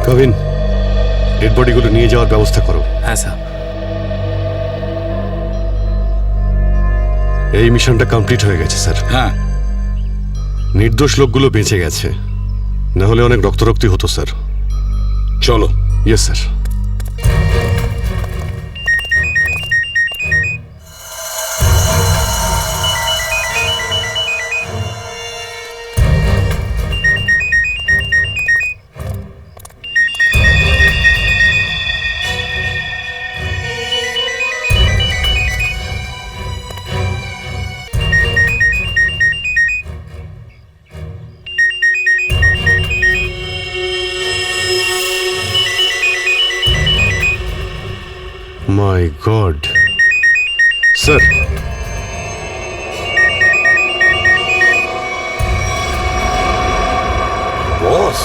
কবিন, ডেড বডিগুলো নিয়ে যাওয়ার ব্যবস্থা করো। হ্যাঁ স্যার। এই মিশনটা কমপ্লিট হয়ে গেছে স্যার। হ্যাঁ, নির্দোষ লোকগুলো বেঁচে গেছে, না হলে অনেক রক্তারক্তি হতো স্যার। চলো। Yes sir. My god sir, boss,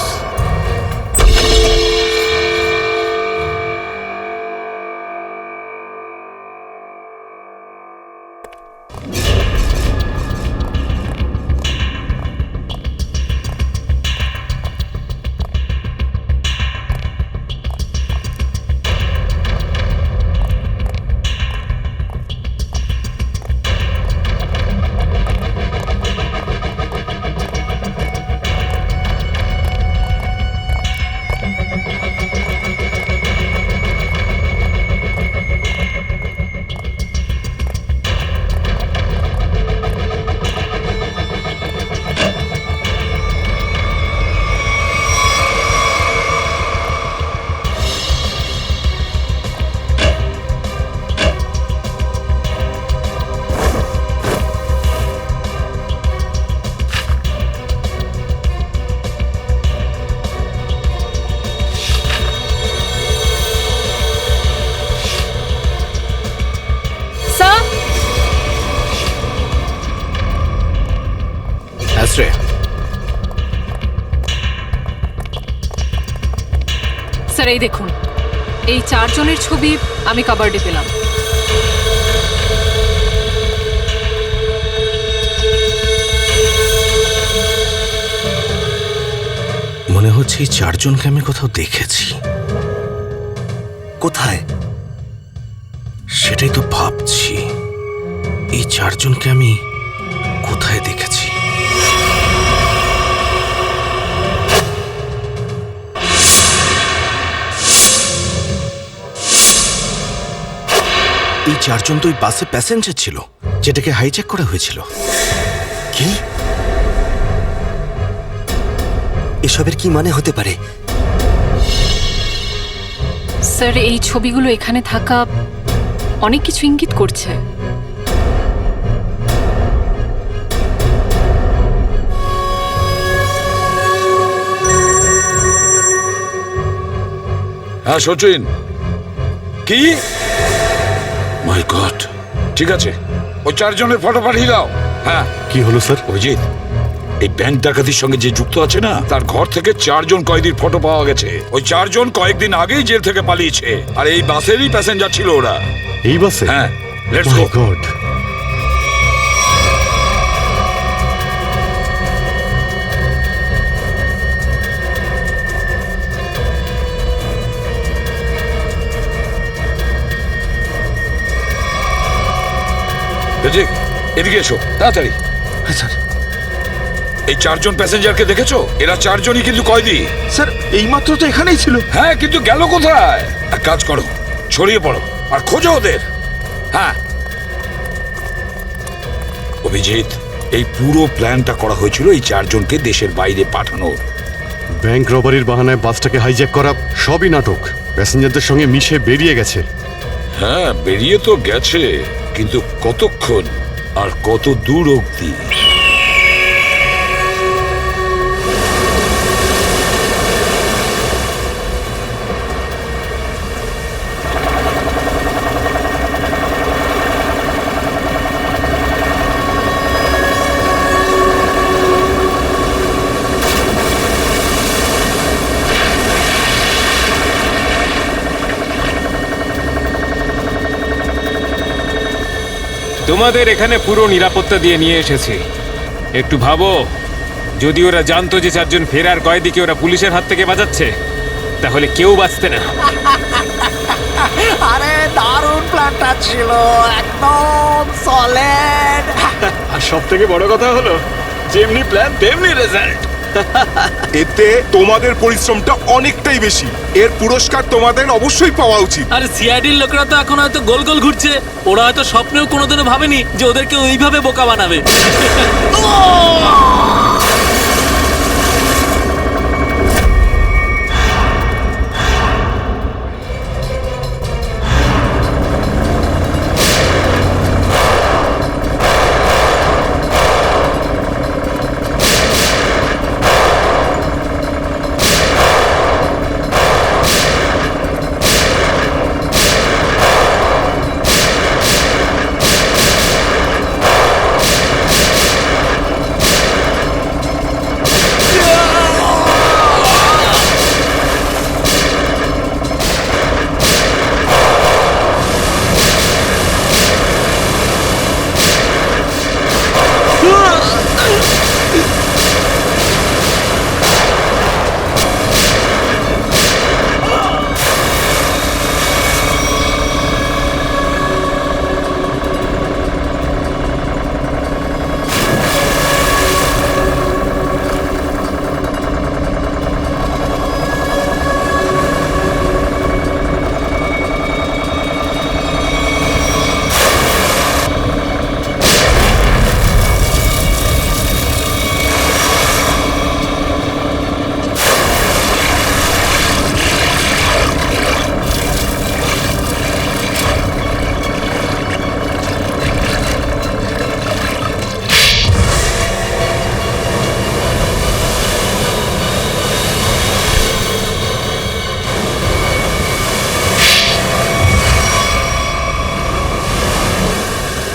sir এই দেখুন, এই 4 জনের ছবি আমি কাবার্ডে পেলাম। মনে হচ্ছে এই 4 জনকে আমি কোথাও দেখেছি। কোথায়? সেটাই তো ভাবছি, এই 4 জনকে আমি কোথায় দেখেছি। এই 4 জন তো ওই বাসে প্যাসেঞ্জার ছিল যেটাকে হাইজ্যাক করা হয়েছিল। কি? এসবের কি মানে হতে পারে? স্যার এই ছবিগুলো এখানে থাকা অনেক কিছু ইঙ্গিত করছে। হ্যাঁ সচিন, কি? মাই গড, ঠিক আছে, ওই 4 জনের ফটো পাঠিয়ে দাও। হ্যাঁ। কি হলো স্যার? অভিজিৎ, এই ব্যাংক ডাকাতির সঙ্গে যে যুক্ত আছে না, তার ঘর থেকে 4 জন কয়েদির ফটো পাওয়া গেছে। ওই 4 জন কয়েকদিন আগেই জেল থেকে পালিয়েছে, আর এই বাসেরই প্যাসেঞ্জার ছিল ওরা। এই বাসে? হ্যাঁ, লেটস গো। গড। অভিজিৎ, এদিকে এসো তাড়াতাড়ি। হ্যাঁ স্যার। এই 4 জন প্যাসেঞ্জারকে দেখেছো? এরা 4 জনই কিন্তু কয়েদি। স্যার এইমাত্র তো এখানেই ছিল। হ্যাঁ, কিন্তু গেল কোথায়? এক কাজ করো, ছড়িয়ে পড়ো আর খোঁজো ওদের। হ্যাঁ অভিজিৎ, এই পুরো প্ল্যানটা করা হয়েছিল এই 4 জনকে দেশের বাইরে পাঠানোর। ব্যাংক রবারির বাহানায় বাসটাকে হাইজ্যাক করা সবই নাটক। প্যাসেঞ্জারদের সঙ্গে মিশে বেরিয়ে গেছে। হ্যাঁ, বেরিয়ে তো গেছে, কিন্তু কতক্ষণ আর কত দূর অবধি? তোমাদের এখানে পুরো নিরাপত্তা দিয়ে নিয়ে এসেছি। একটু ভাবো, যদি ওরা জানতো যে 4 জন ফেরার কয়েদিকে ওরা পুলিশের হাত থেকে বাঁচাচ্ছে, তাহলে কেউ বাঁচতে না। আরে দারুণ প্ল্যানটা ছিল, একদম সলিড। আর সব থেকে বড় কথা হলো, যেমনি প্ল্যান তেমনি রেজাল্ট। এতে তোমাদের পরিশ্রমটা অনেকটাই বেশি। এর পুরস্কার তোমাদের অবশ্যই পাওয়া উচিত। আর সিআইডির লোকেরা তো এখন হয়তো গোল গোল ঘুরছে। ওরা হয়তো স্বপ্নেও কোনোদিনও ভাবেনি যে ওদেরকে ওইভাবে বোকা বানাবে।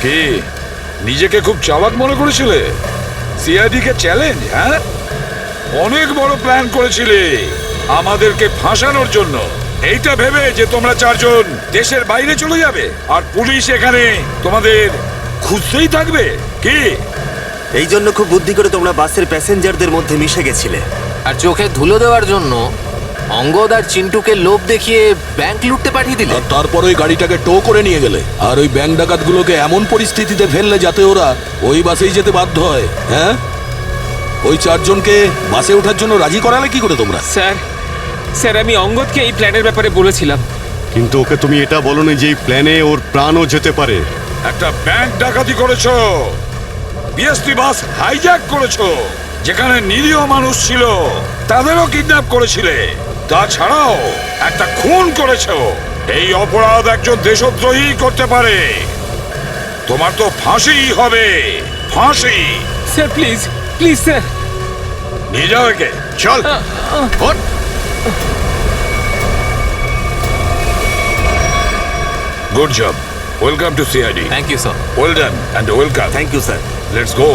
কি নিজেকে খুব চালাক মনে করেছিলে? সিআইডি কে চ্যালেঞ্জ? হ্যাঁ, অনেক বড় প্ল্যান করেছিলে আমাদেরকে ফাঁসানোর জন্য। এইটা ভেবে যে তোমরা চারজন দেশের বাইরে চলে যাবে আর পুলিশ এখানে তোমাদের খুঁজতেই থাকবে কি? এই জন্য খুব বুদ্ধি করে তোমরা বাসের প্যাসেঞ্জারদের মধ্যে মিশে গেছিলে। আর চোখে ধুলো দেওয়ার জন্য অঙ্গদ আর চিন্টুকে লোভ দেখিয়ে ব্যাংক লুটতে পাঠিয়ে দিলে। আর তারপর ওই গাড়িটাকে টো করে নিয়ে গেলে আর ওই ব্যাংক ডাকাতগুলোকে এমন পরিস্থিতিতে ফেললে যাতে ওরা ওই বাসেই যেতে বাধ্য হয়। হ্যাঁ, ওই চারজনকে বাসে ওঠার জন্য রাজি করালে কি করে তোমরা? স্যার আমি অঙ্গদকে এই প্ল্যানের ব্যাপারে বলেছিলাম। কিন্তু ওকে তুমি এটা বলনি যে এই প্ল্যানে ওর প্রাণও যেতে পারে। একটা ব্যাংক ডাকাতি করেছো, বিএসটি বাস হাইজ্যাক করেছো, যেখানে নিরীহ মানুষ ছিল তাদেরও কিডন্যাপ করেছিলে, তাছাড়াও একটা খুন করেছো। এই অপরাধ একজন দেশদ্রোহী করতে পারে। তোমার তো ফাঁসি হবে, ফাঁসি। স্যার প্লিজ প্লিজ স্যার, নিয়ে যাও একে। চল ওঠ। Good job. Welcome to CID. Thank you, sir. Well done and welcome. Thank you, sir. Let's go.